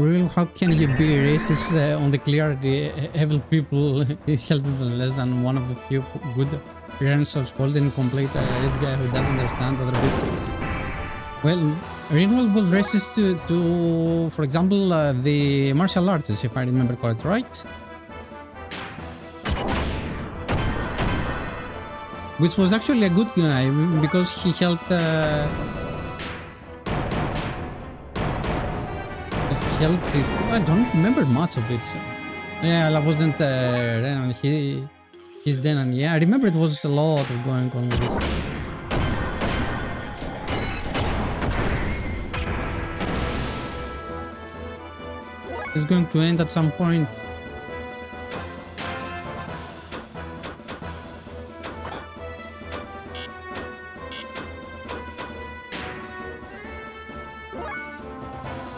Real, how can you be racist on the clearly evil people is helping less than one of the few good parents of sport and complete rich guy who doesn't understand other people? Well, Ringwald was racist to for example, the martial arts, if I remember correctly, right? Which was actually a good guy because he helped. I don't remember much of it. Yeah, I wasn't Renan. He's Denan. Yeah, I remember it was a lot of going on with this. It's going to end at some point.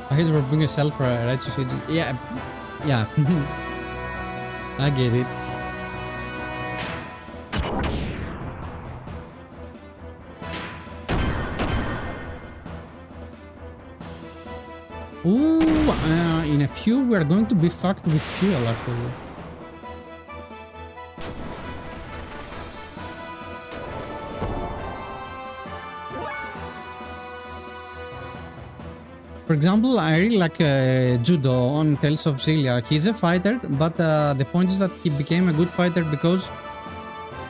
I hate for being yourself for a righteous age. Yeah. I get it. Ooh, in a few we're going to be fucked with fuel actually. For example, I really like Judo on Tales of Xillia. He's a fighter, but the point is that he became a good fighter because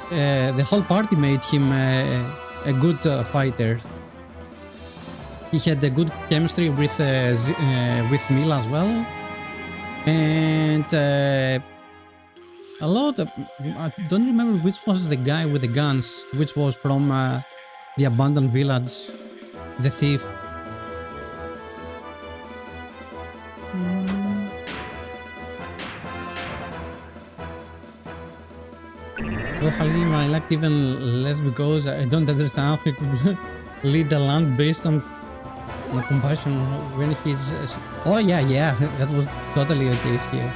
the whole party made him a good fighter. He had a good chemistry with Mila as well, and a lot of, I don't remember which was the guy with the guns, which was from the abandoned village, the thief. Oh, Halim, I like even less because I don't understand how he could lead a land based on compassion when he's... Oh yeah, that was totally the case here.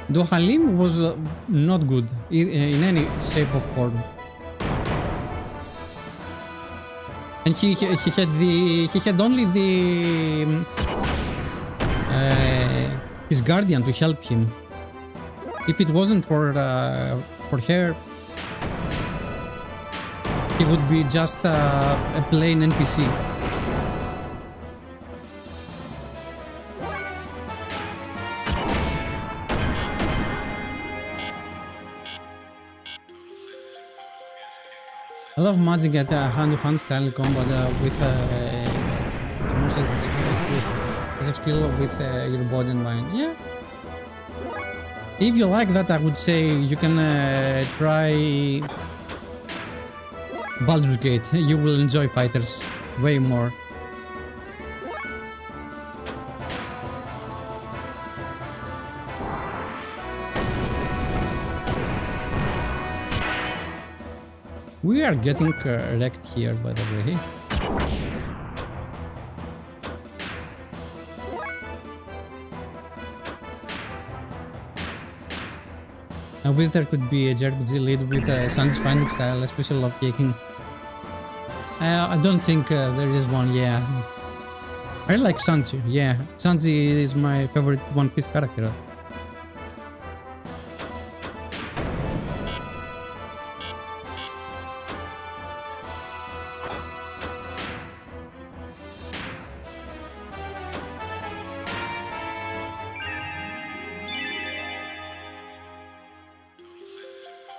Though Halim was not good in any shape or form. And he had only the his guardian to help him. If it wasn't for her, he would be just a plain NPC. I love magic at hand-to-hand style combat with of skill with your body and mind. Yeah. If you like that, I would say you can try Baldur's Gate. You will enjoy fighters way more. We are getting wrecked here, by the way. I wish there could be a JRPG lead with Sanji's fighting style, especially love kicking. I don't think there is one, yeah. I like Sanji, yeah. Sanji is my favorite One Piece character.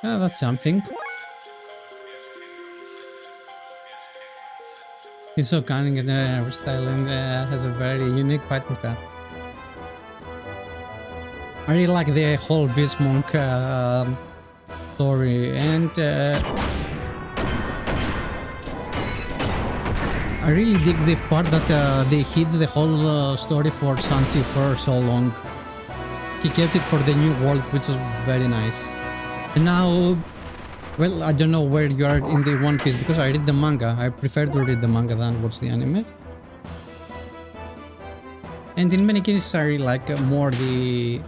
That's something. He's so cunning and versatile and has a very unique fighting style. I really like the whole Beast Monk story, and I really dig the part that they hid the whole story for Sanji for so long. He kept it for the new world, which was very nice. And now Well, I don't know where you are in the One Piece because I read the manga. I prefer to read the manga than watch the anime. And in many cases, I really like more the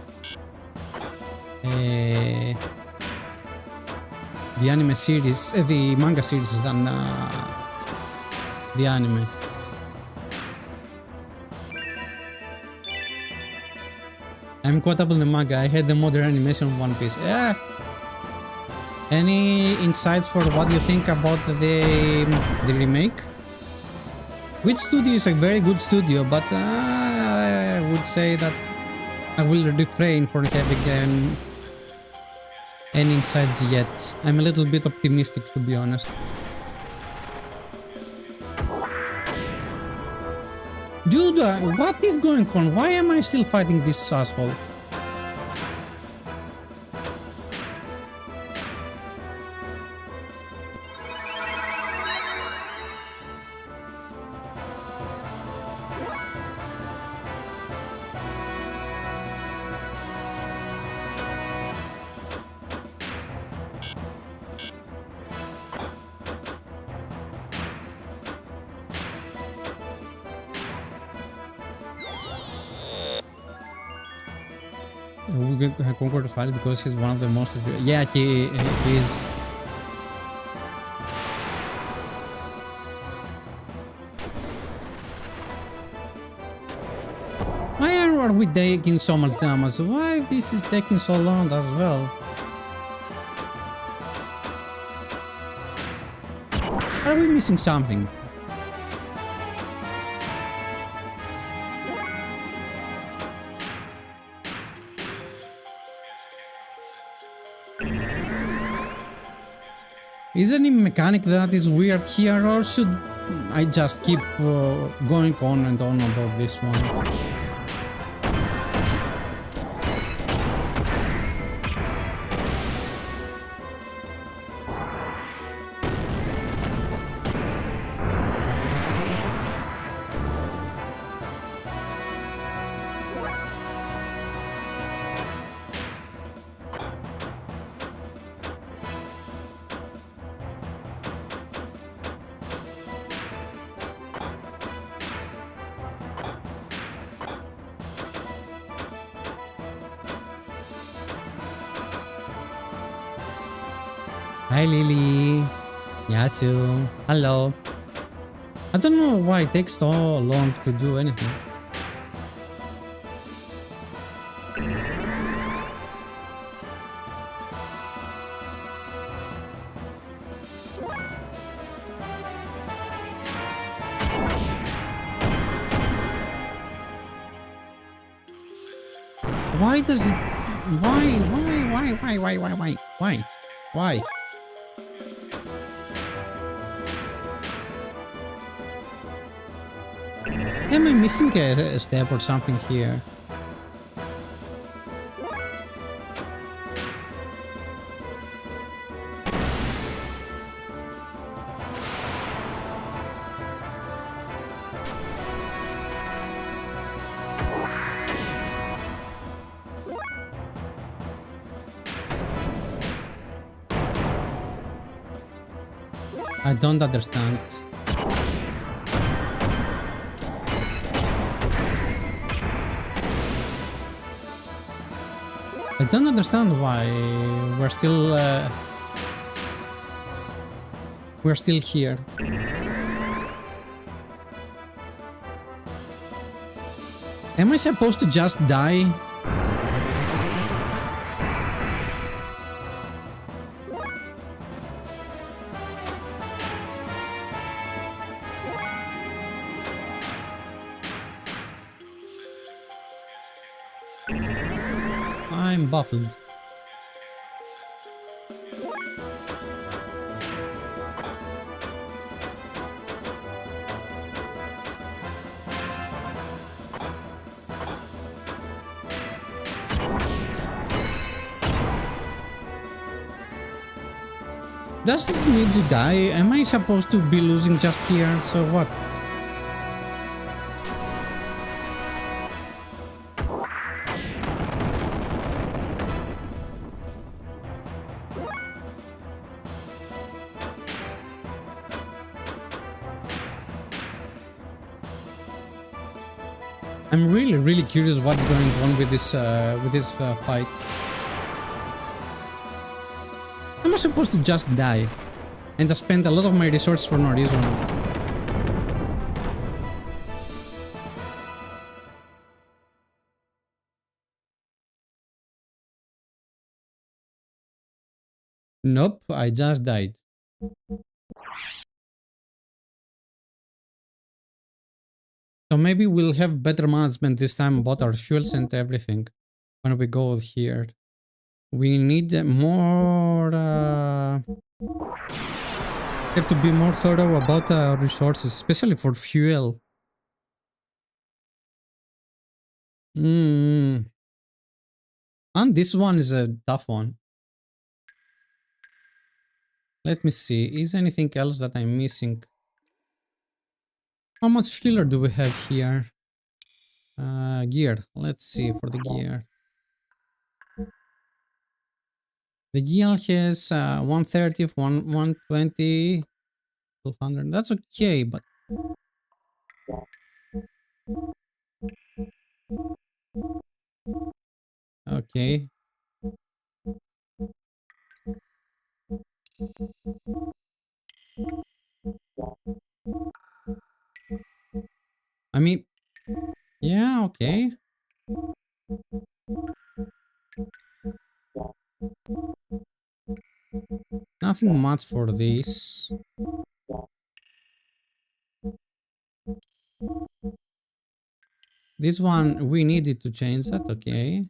anime series, the manga series than the anime. I'm caught up in the manga. I had the modern animation of One Piece. Yeah. Any insights for what you think about the remake? Which studio is a very good studio, but I would say that I will refrain from having any insights yet. I'm a little bit optimistic, to be honest. Dude, what is going on? Why am I still fighting this asshole? We conquer to fight because he's one of the most. Yeah, he is. Why are we taking so much damage? Why this is taking so long as well? Are we missing something? Is any mechanic that is weird here, or should I just keep going on and on about this one? Hi Lily, Yasu, hello. I don't know why it takes so long to do anything. Why does it... Why? Am I missing a step or something here? I don't understand. I don't understand why we're still here. Am I supposed to just die? I'm baffled. Does this need to die? Am I supposed to be losing just here? So what? I'm really curious what's going on with this fight. Am I supposed to just die and I spend a lot of my resources for no reason? Nope, I just died. So maybe we'll have better management this time about our fuels and everything when we go here. We need more... have to be more thorough about our resources, especially for fuel. And this one is a tough one. Let me see, is anything else that I'm missing? How much filler do we have here? Gear, let's see for the gear. The gear has 130, 120, 1200. That's okay, but okay. I mean, yeah, okay. Nothing much for this. This one, we needed to change that, okay.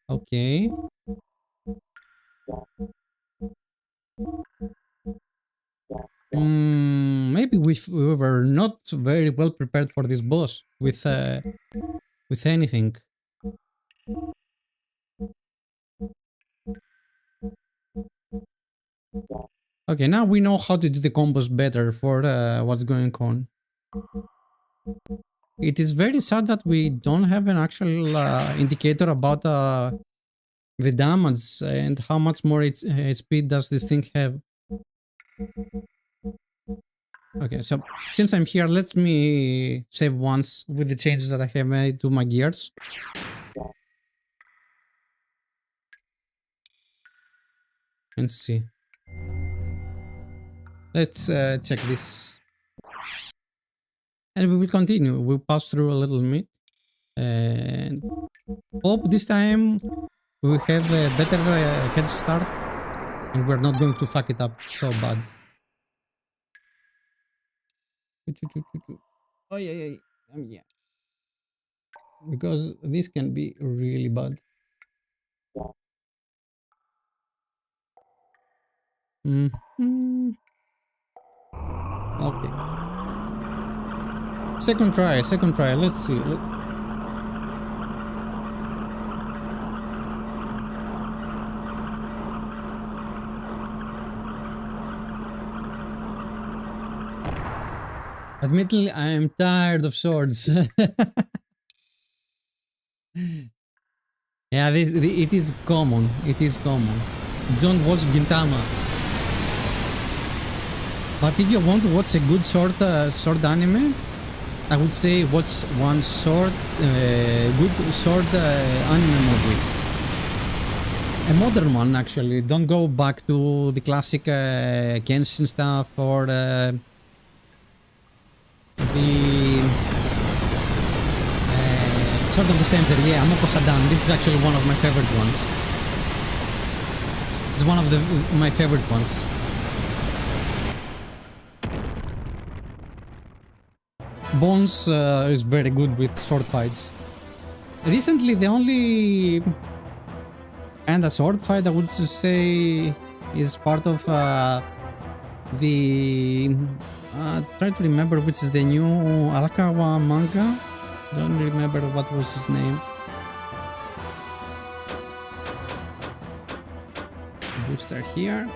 Okay. Maybe we were not very well prepared for this boss with anything. Okay, now we know how to do the combos better for what's going on. It is very sad that we don't have an actual indicator about the damage and how much more speed does this thing have. Okay, so since I'm here, let me save once with the changes that I have made to my gears. And see. Let's check this. And we will continue. We'll pass through a little bit. And hope this time we have a better head start. And we're not going to fuck it up so bad. Oh yeah. Yeah. Because this can be really bad. Okay. Second try. Let's see. Admittedly, I am tired of swords. Yeah, it is common. It is common. Don't watch Gintama. But if you want to watch a good sword anime, I would say watch one good sword anime movie. A modern one, actually. Don't go back to the classic Genshin stuff or the Sword of the Stranger. Yeah, Amoko Hadan. This is actually one of my favorite ones. It's one of my favorite ones. Bones is very good with sword fights. Recently, the only kind of sword fight I would say is part of the... try to remember which is the new Arakawa manga. Don't remember what was his name. We'll start here.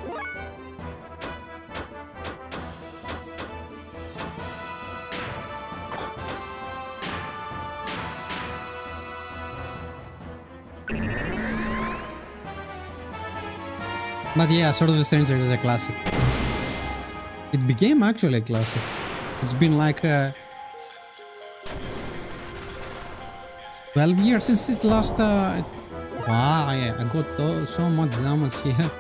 But yeah, Sword of the Stranger is a classic. It became actually a classic. It's been like 12 years since it last. Wow, I got so much damage here.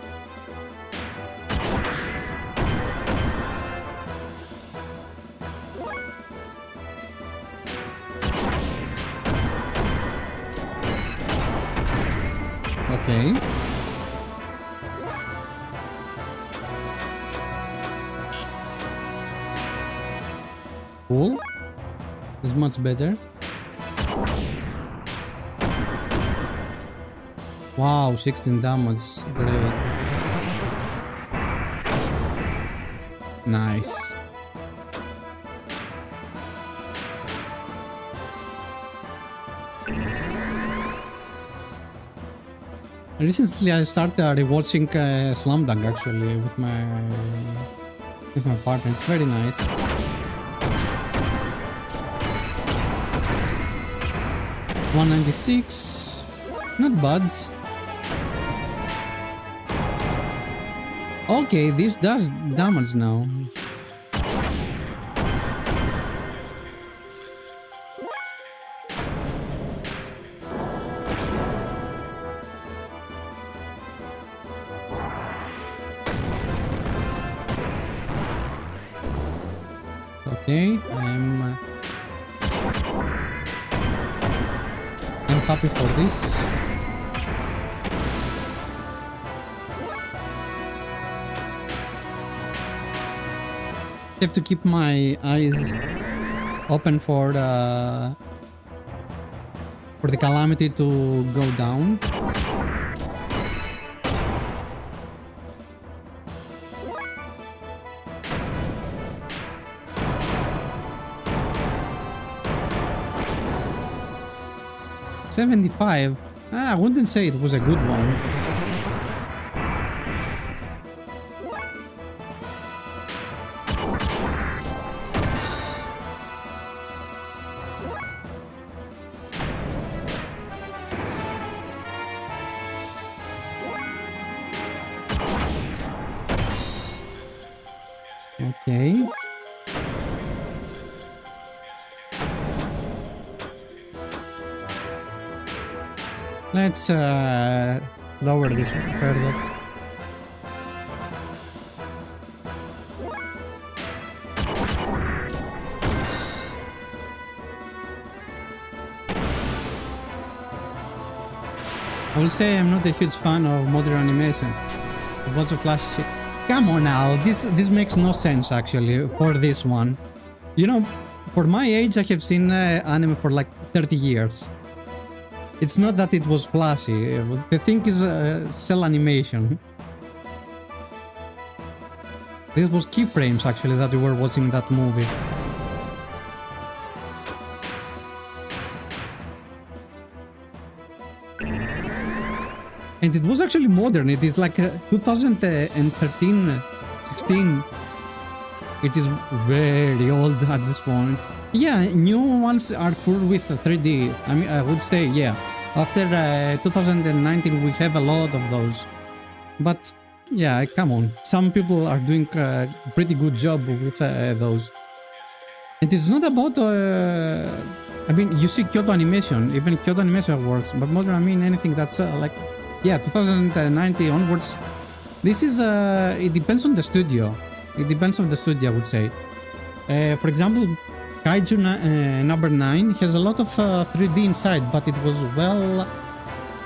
Okay. Cool. It's much better. Wow, 16 damage. Great. Nice. Recently, I started rewatching Slam Dunk actually with my partner. It's very nice. $196, not bad. Okay, this does damage now. Okay, I'm happy for this. I have to keep my eyes open for the calamity to go down. $75. I wouldn't say it was a good one. Okay. Let's lower this further. I will say I'm not a huge fan of modern animation. It was a flash shit. Come on now, this makes no sense actually for this one. You know, for my age I have seen anime for like 30 years. It's not that it was flashy, the thing is cell animation. This was keyframes actually that we were watching that movie. And it was actually modern, it is like 2013, 16. It is very old at this point. Yeah, new ones are full with 3D. I mean, I would say, yeah. After 2019, we have a lot of those. But, yeah, come on. Some people are doing a pretty good job with those. And it's not about... I mean, you see Kyoto Animation. Even Kyoto Animation works. But modern, I mean, anything that's like... Yeah, 2019 onwards. This is... it depends on the studio. It depends on the studio, I would say. For example... Kaiju number 9 has a lot of 3D inside, but it was well,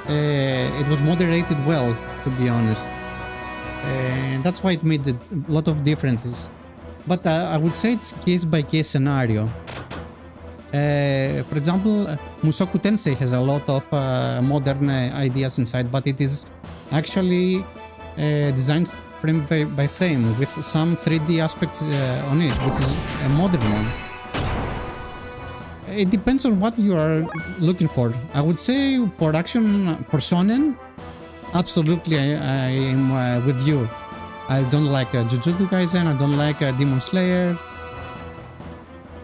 it was moderated well, to be honest. And that's why it made a lot of differences. But I would say it's case by case scenario. For example, Mushoku Tensei has a lot of modern ideas inside, but it is actually designed frame by frame with some 3D aspects on it, which is a modern one. It depends on what you are looking for. I would say for action, for shonen, absolutely I am with you. I don't like Jujutsu Kaisen, I don't like Demon Slayer.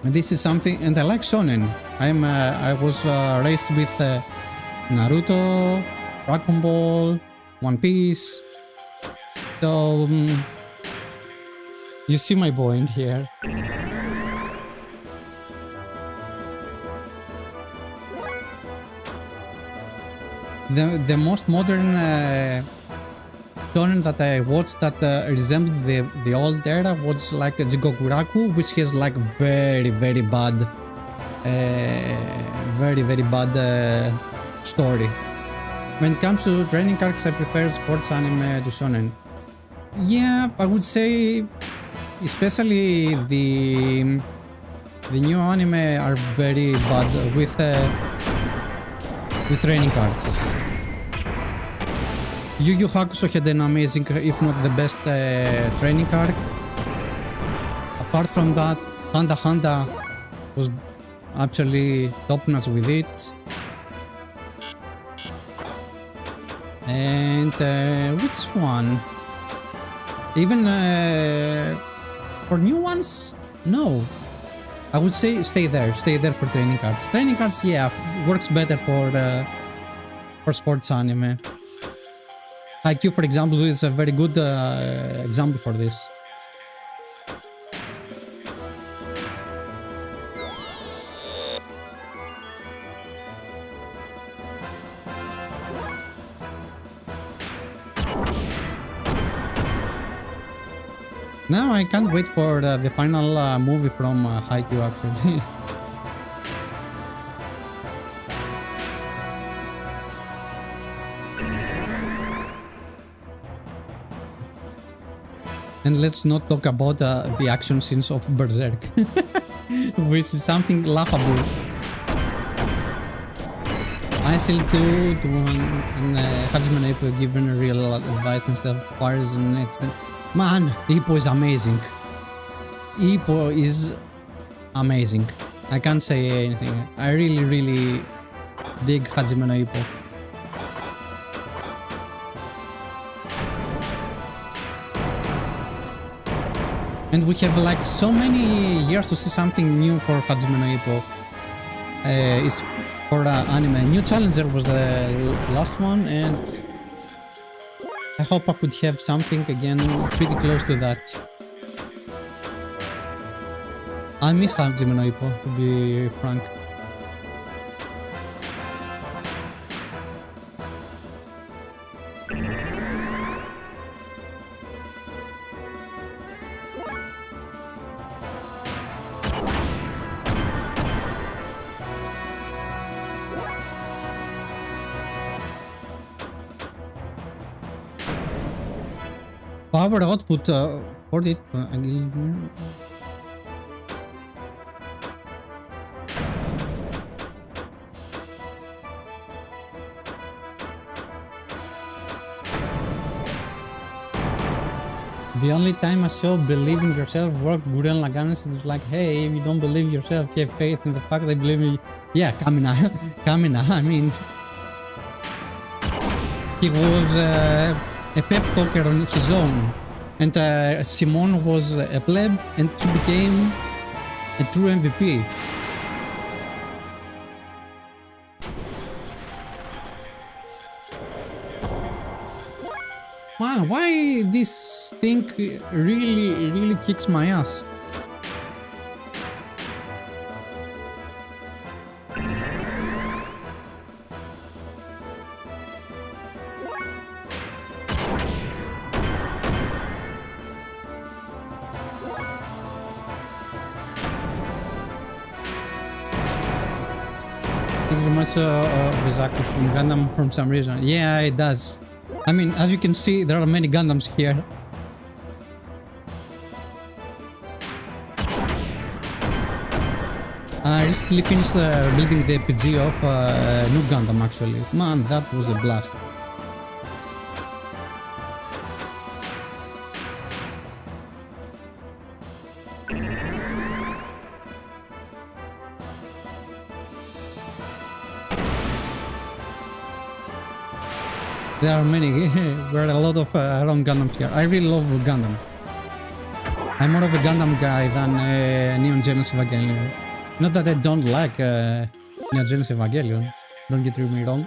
This is something, and I like shonen. I was raised with Naruto, Dragon Ball, One Piece. So You see my point here. The most modern shonen that I watched that resembled the old era was like Jigokuraku, which has like very bad, very bad story. When it comes to training arcs, I prefer sports anime to shonen. Yeah, I would say, especially the new anime are very bad with training arcs. Yu Yu Hakusho had an amazing, if not the best, training arc. Apart from that, Hunter x Hunter was actually top-notch with it. And which one? Even for new ones? No. I would say stay there for training arcs. Training arcs, yeah, works better for sports anime. IQ, for example, is a very good example for this. Now I can't wait for the final movie from Haikyuu actually. And let's not talk about the action scenes of Berserk, which is something laughable. I still do and Hajime no Ippo given real advice and stuff. Fires and next. Man, Ippo is amazing. Ippo is amazing. I can't say anything. I really dig Hajime no Ippo. And we have like so many years to see something new for Hajime no Ippo. It's for anime. New Challenger was the last one, and I hope I could have something again pretty close to that. I miss Hajime no Ippo, to be frank. Power output 40. The only time I saw believe in yourself work Gurren Lagann is like, hey, if you don't believe yourself, have faith in the fact they believe in you. Yeah, Kamina, I mean, he was a pep talker on his own, and Simon was a pleb, and he became a true MVP. Man, why this thing really kicks my ass? It reminds of Zaku from Gundam from some reason. Yeah, it does. I mean, as you can see, there are many Gundams here. I recently finished building the PG of New Gundam actually. Man, that was a blast. There are many, there are a lot of wrong Gundams here. I really love Gundam. I'm more of a Gundam guy than Neon Genesis Evangelion. Not that I don't like Neon Genesis Evangelion, don't get me wrong.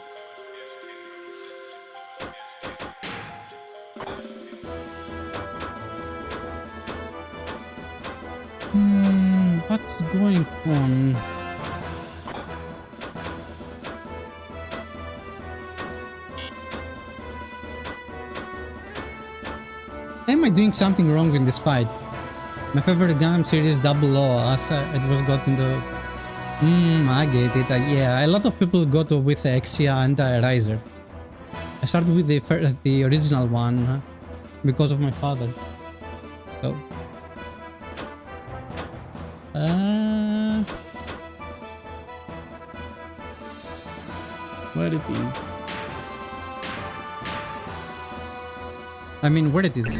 What's going on? Am I doing something wrong in this fight? My favorite Gundam series Double O, as it was got into... I get it. Yeah, a lot of people go to with Exia and Riser. I started with the original one because of my father. So... where it is? I mean, where it is?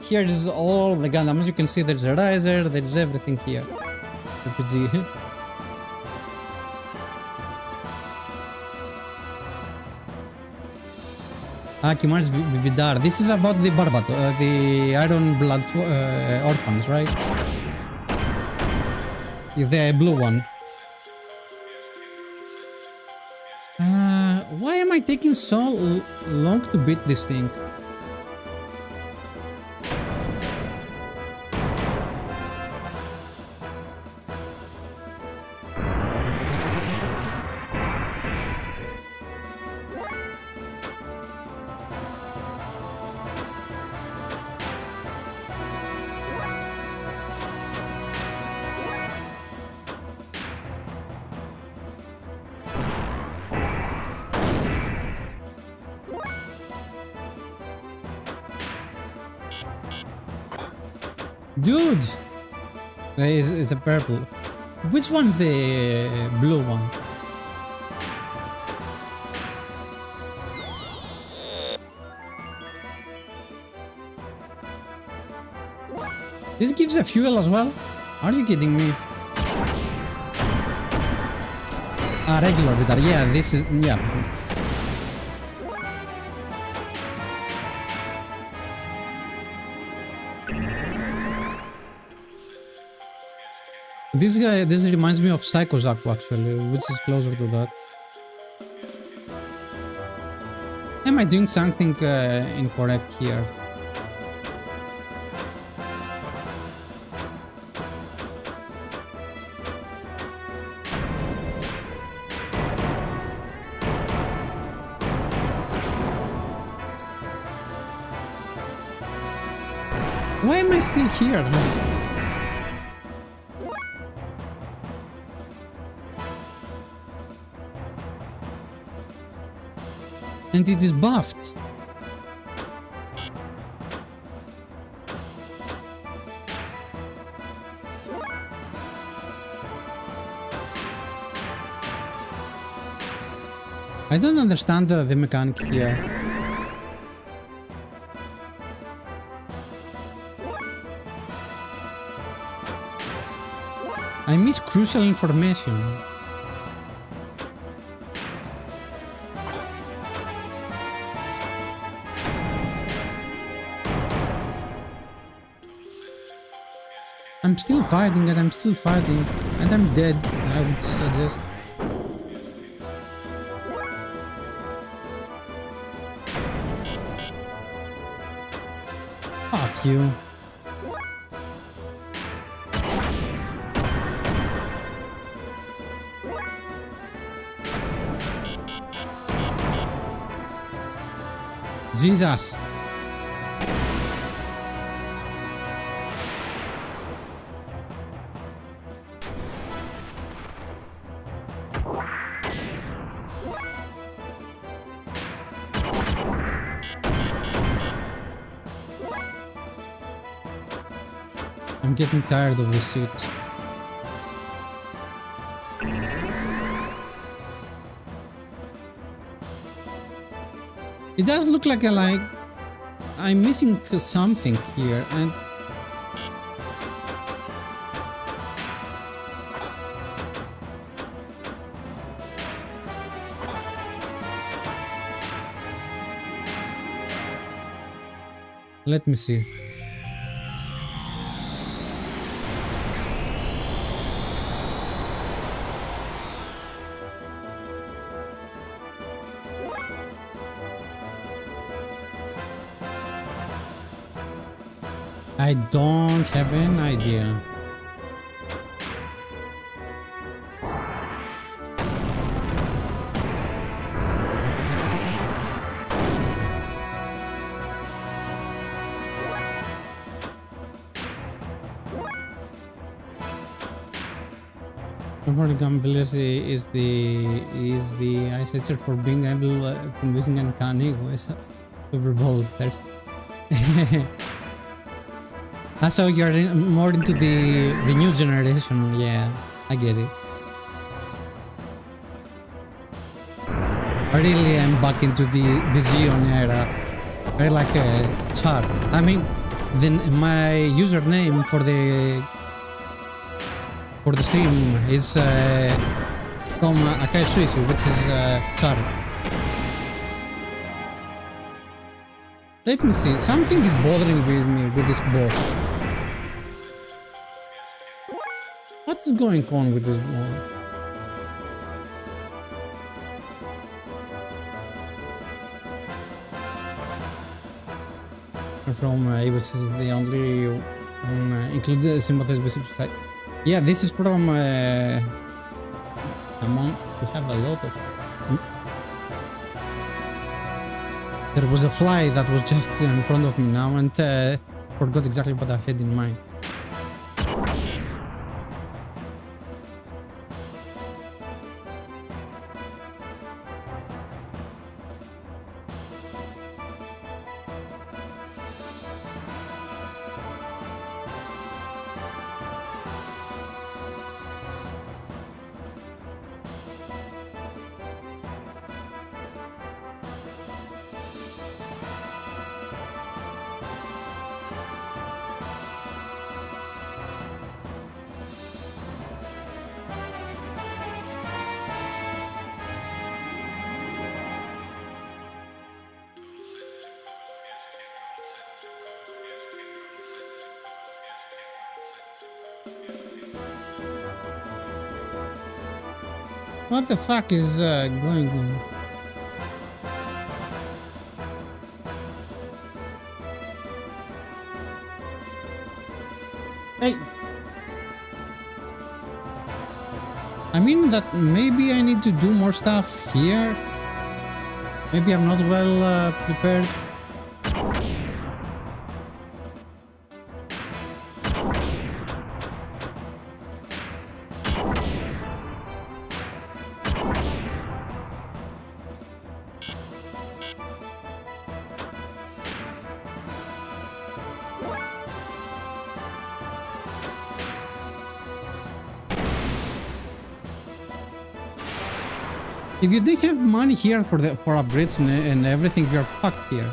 Here is all the Gundam. As you can see, there's a Riser, there's everything here. RPG. Kimari's Vidar. This is about the Barbato, the Iron Blood orphans, right? The blue one. Why am I taking so long to beat this thing? Dude! It's a purple. Which one's the blue one? This gives a fuel as well? Are you kidding me? Regular Vidar. Yeah, this is... yeah. This reminds me of Psycho Zaku actually, which is closer to that. Am I doing something incorrect here? Why am I still here? And it is buffed. I don't understand the mechanic here. I miss crucial information. I'm still fighting and I'm still fighting and I'm dead, I would suggest. Fuck you. Jesus. I'm getting tired of this suit. It does look like I'm missing something here, and let me see. I don't have an idea. Nobody Gamble is the eyesight for being able convincing and uncanny with Super Bowl first. So you're more into the new generation. Yeah, I get it. I really am back into the Xeon era. I like Char. I mean, then my username for the stream is from Akai Suisu, which is Char. Let me see. Something is bothering with me with this boss. What's going on with this boss? From Abus is the only one include sympathize with side. Yeah, this is from among we have a lot of. There was a fly that was just in front of me now and forgot exactly what I had in mind. What the fuck is going on? Hey! I mean that maybe I need to do more stuff here. Maybe I'm not well prepared. If you didn't have money here for upgrades and everything, you're fucked here.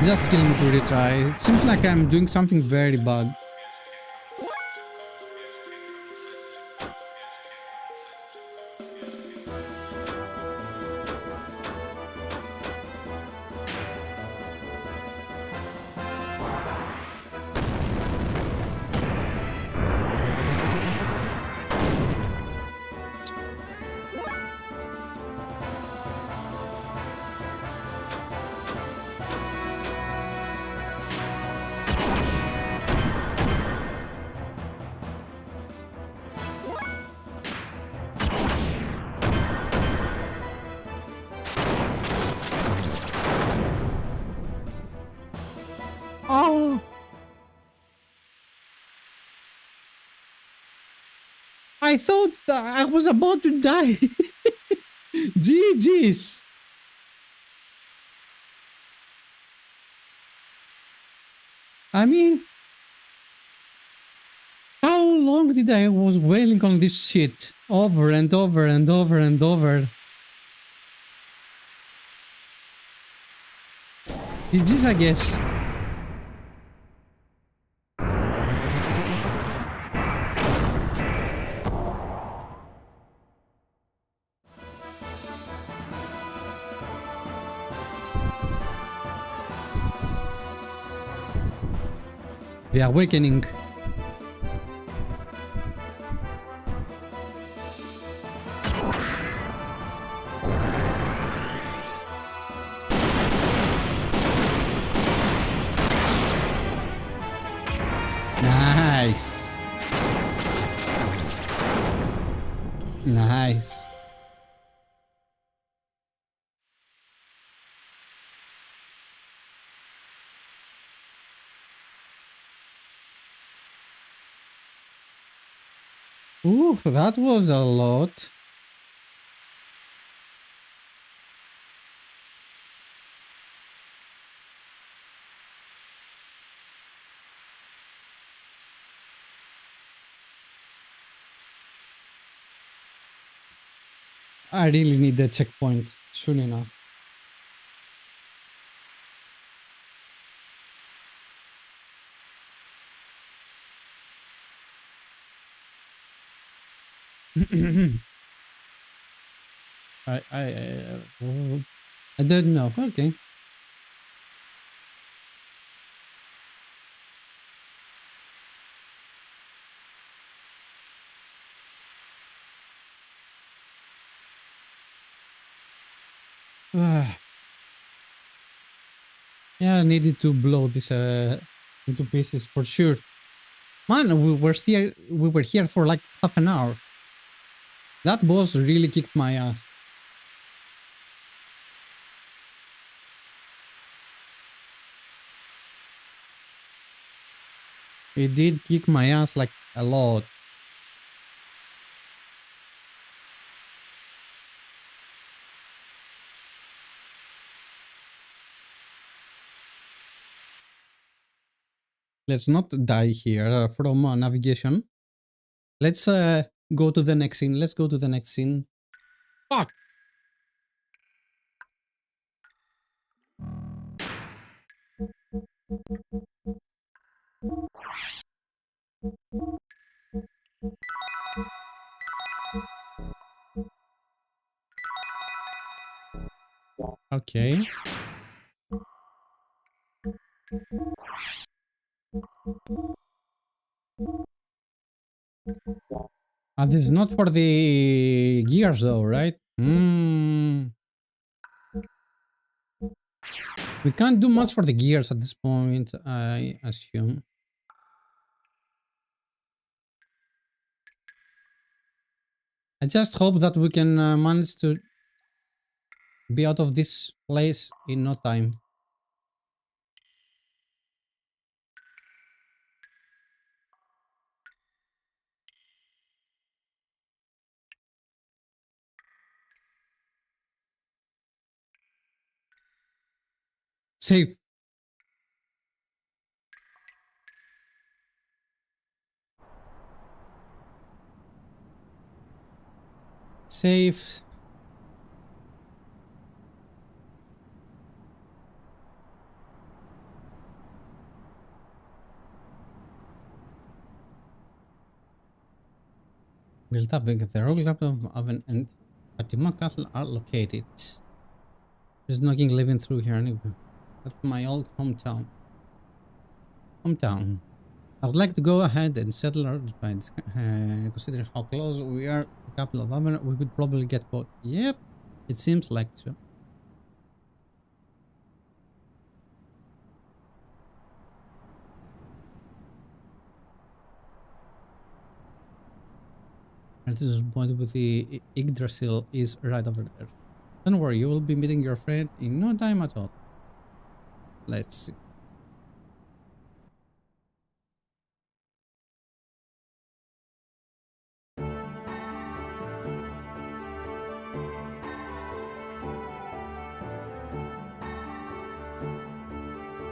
Just kill me to retry. It seems like I'm doing something very bad. Oh! I thought that I was about to die. GG's. I mean, how long did I was wailing on this shit over and over and over and over? GG's, I guess. The Awakening. Nice. Ooh, that was a lot. I really need the checkpoint soon enough. I don't know. Okay. Yeah, I needed to blow this into pieces for sure. Man, we were here for like half an hour. That boss really kicked my ass. It did kick my ass like a lot. Let's not die here from navigation. Let's go to the next scene. Let's go to the next scene. Fuck! Okay. This is not for the gears though, right? We can't do much for the gears at this point, I assume. I just hope that we can manage to be out of this place in no time. Save. Save. Build up the rogue laptop oven and Fatima Castle are located. There's no king living through here anyway. That's my old hometown. I would like to go ahead and settle our disputes. Considering how close we are to a couple of hours, we could probably get caught. Yep, it seems like so. And this is the point with the Yggdrasil is right over there. Don't worry, you will be meeting your friend in no time at all. Let's see.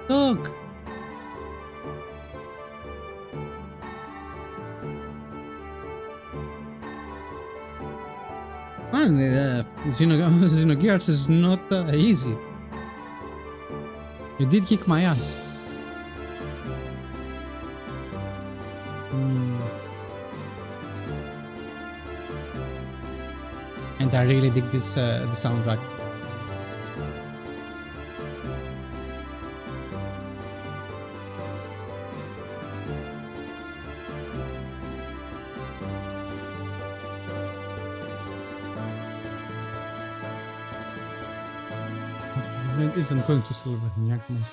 Look! Man, Xenogears is not easy. You did kick my ass. And I really dig this the soundtrack. It isn't going to celebrate in Yakmas.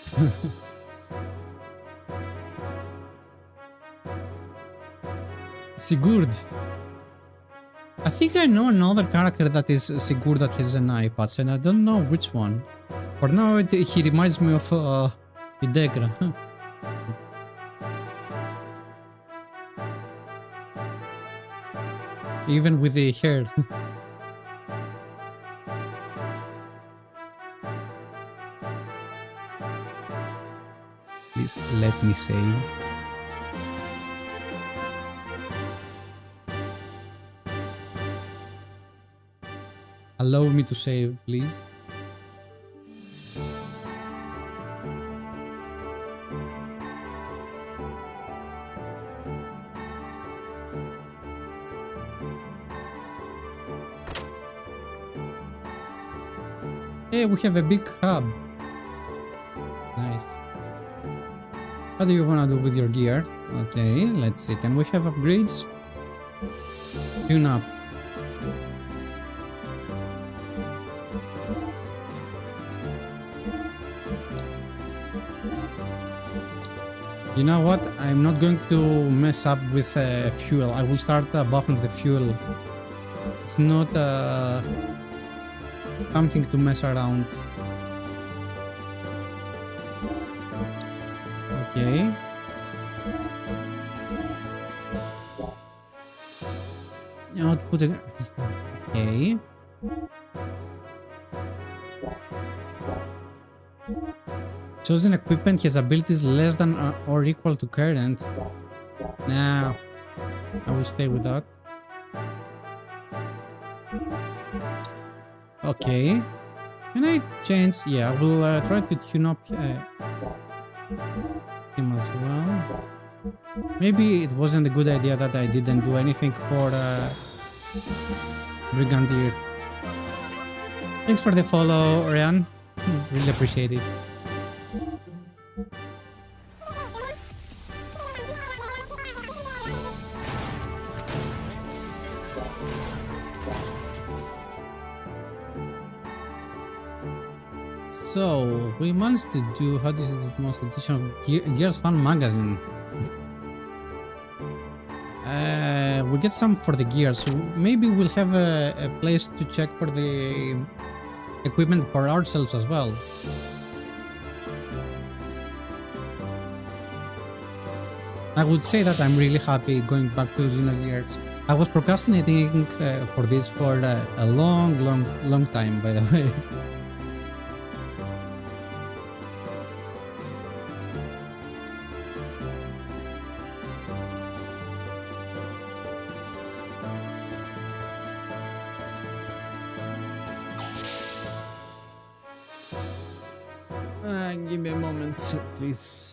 Sigurd. I think I know another character that is Sigurd that has an eye patch, and I don't know which one. For now, he reminds me of Idegra. Even with the hair. Please let me save. Allow me to save, please. Hey, we have a big hub. Nice. What do you want to do with your gear? Okay, let's see. Can we have upgrades? Tune up. You know what? I'm not going to mess up with fuel. I will start buffing the fuel. It's not something to mess around. Okay. Output. Okay. Chosen equipment has abilities less than or equal to current. Now, I will stay with that. Okay. Can I change? Yeah, I will try to tune up him as well. Maybe it wasn't a good idea that I didn't do anything for Brigadier. Thanks for the follow, Ryan. Really appreciate it. So, we managed to do, how do you say the most edition of Gears Fan Magazine? We get some for the gears, so maybe we'll have a place to check for the equipment for ourselves as well. I would say that I'm really happy going back to Xenogears. I was procrastinating for this for a long time, by the way. Give me a moment, please.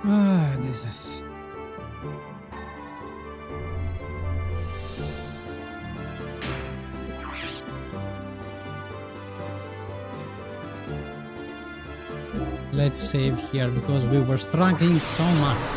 Ah, Jesus. Let's save here because we were struggling so much.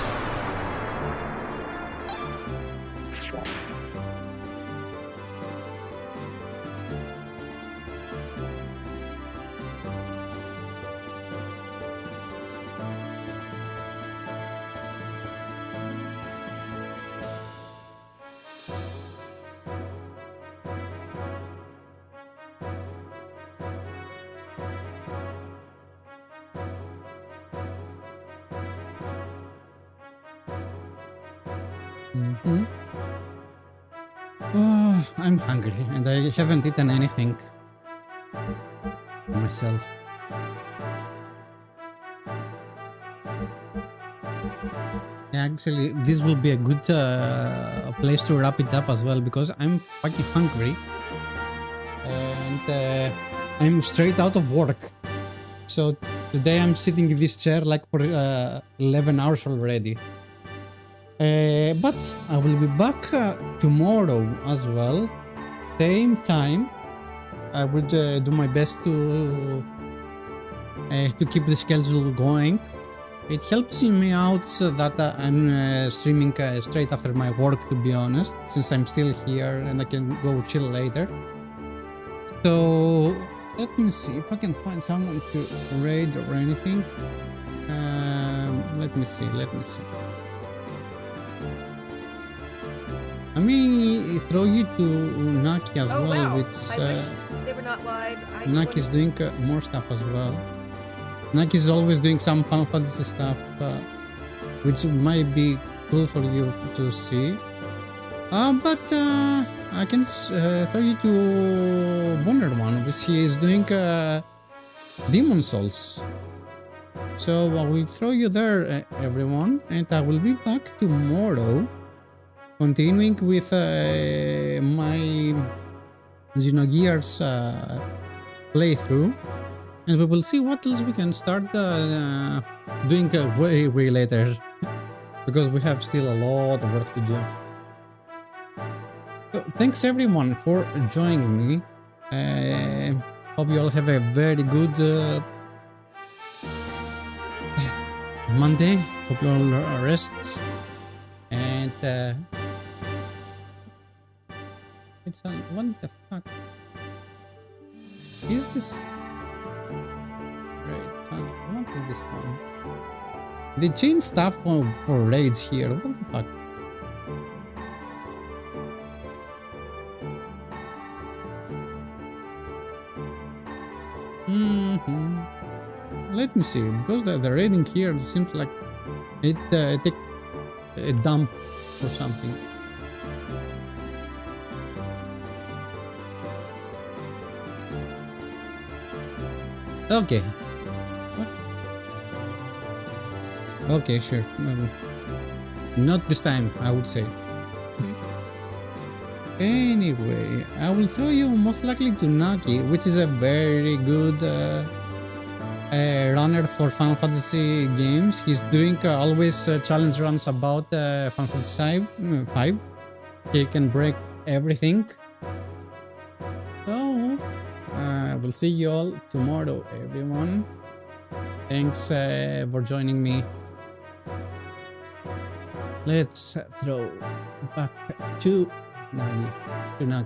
I'm hungry and I haven't eaten anything myself. Actually, this will be a good place to wrap it up as well because I'm fucking hungry and I'm straight out of work. So today I'm sitting in this chair like for 11 hours already. But I will be back tomorrow as well. Same time. I would do my best to keep the schedule going. It helps me out so that I'm streaming straight after my work, to be honest, since I'm still here and I can go chill later. So let me see if I can find someone to raid or anything. Let me see. I may throw you to Naki as well, wow. which they were not live. Naki is doing more stuff as well. Naki is always doing some Final Fantasy stuff, which might be cool for you to see. But I can throw you to Bonner one, which he is doing Demon Souls. So I will throw you there, everyone, and I will be back tomorrow, continuing with my Xenogears playthrough. And we will see what else we can start doing way later, because we have still a lot of work to do. So thanks everyone for joining me. Hope you all have a very good Monday. Hope you all rest. And it's what the fuck is this? What is this one? They changed stuff for raids here. What the fuck? Let me see, because the raiding here seems like it take a dump or something. Okay. Okay, sure. Not this time, I would say. Anyway, I will throw you most likely to Naki, which is a very good runner for Final Fantasy games. He's doing always challenge runs about Final Fantasy 5. He can break everything. So, we'll see you all tomorrow, everyone. Thanks for joining me. Let's throw back to Nagi.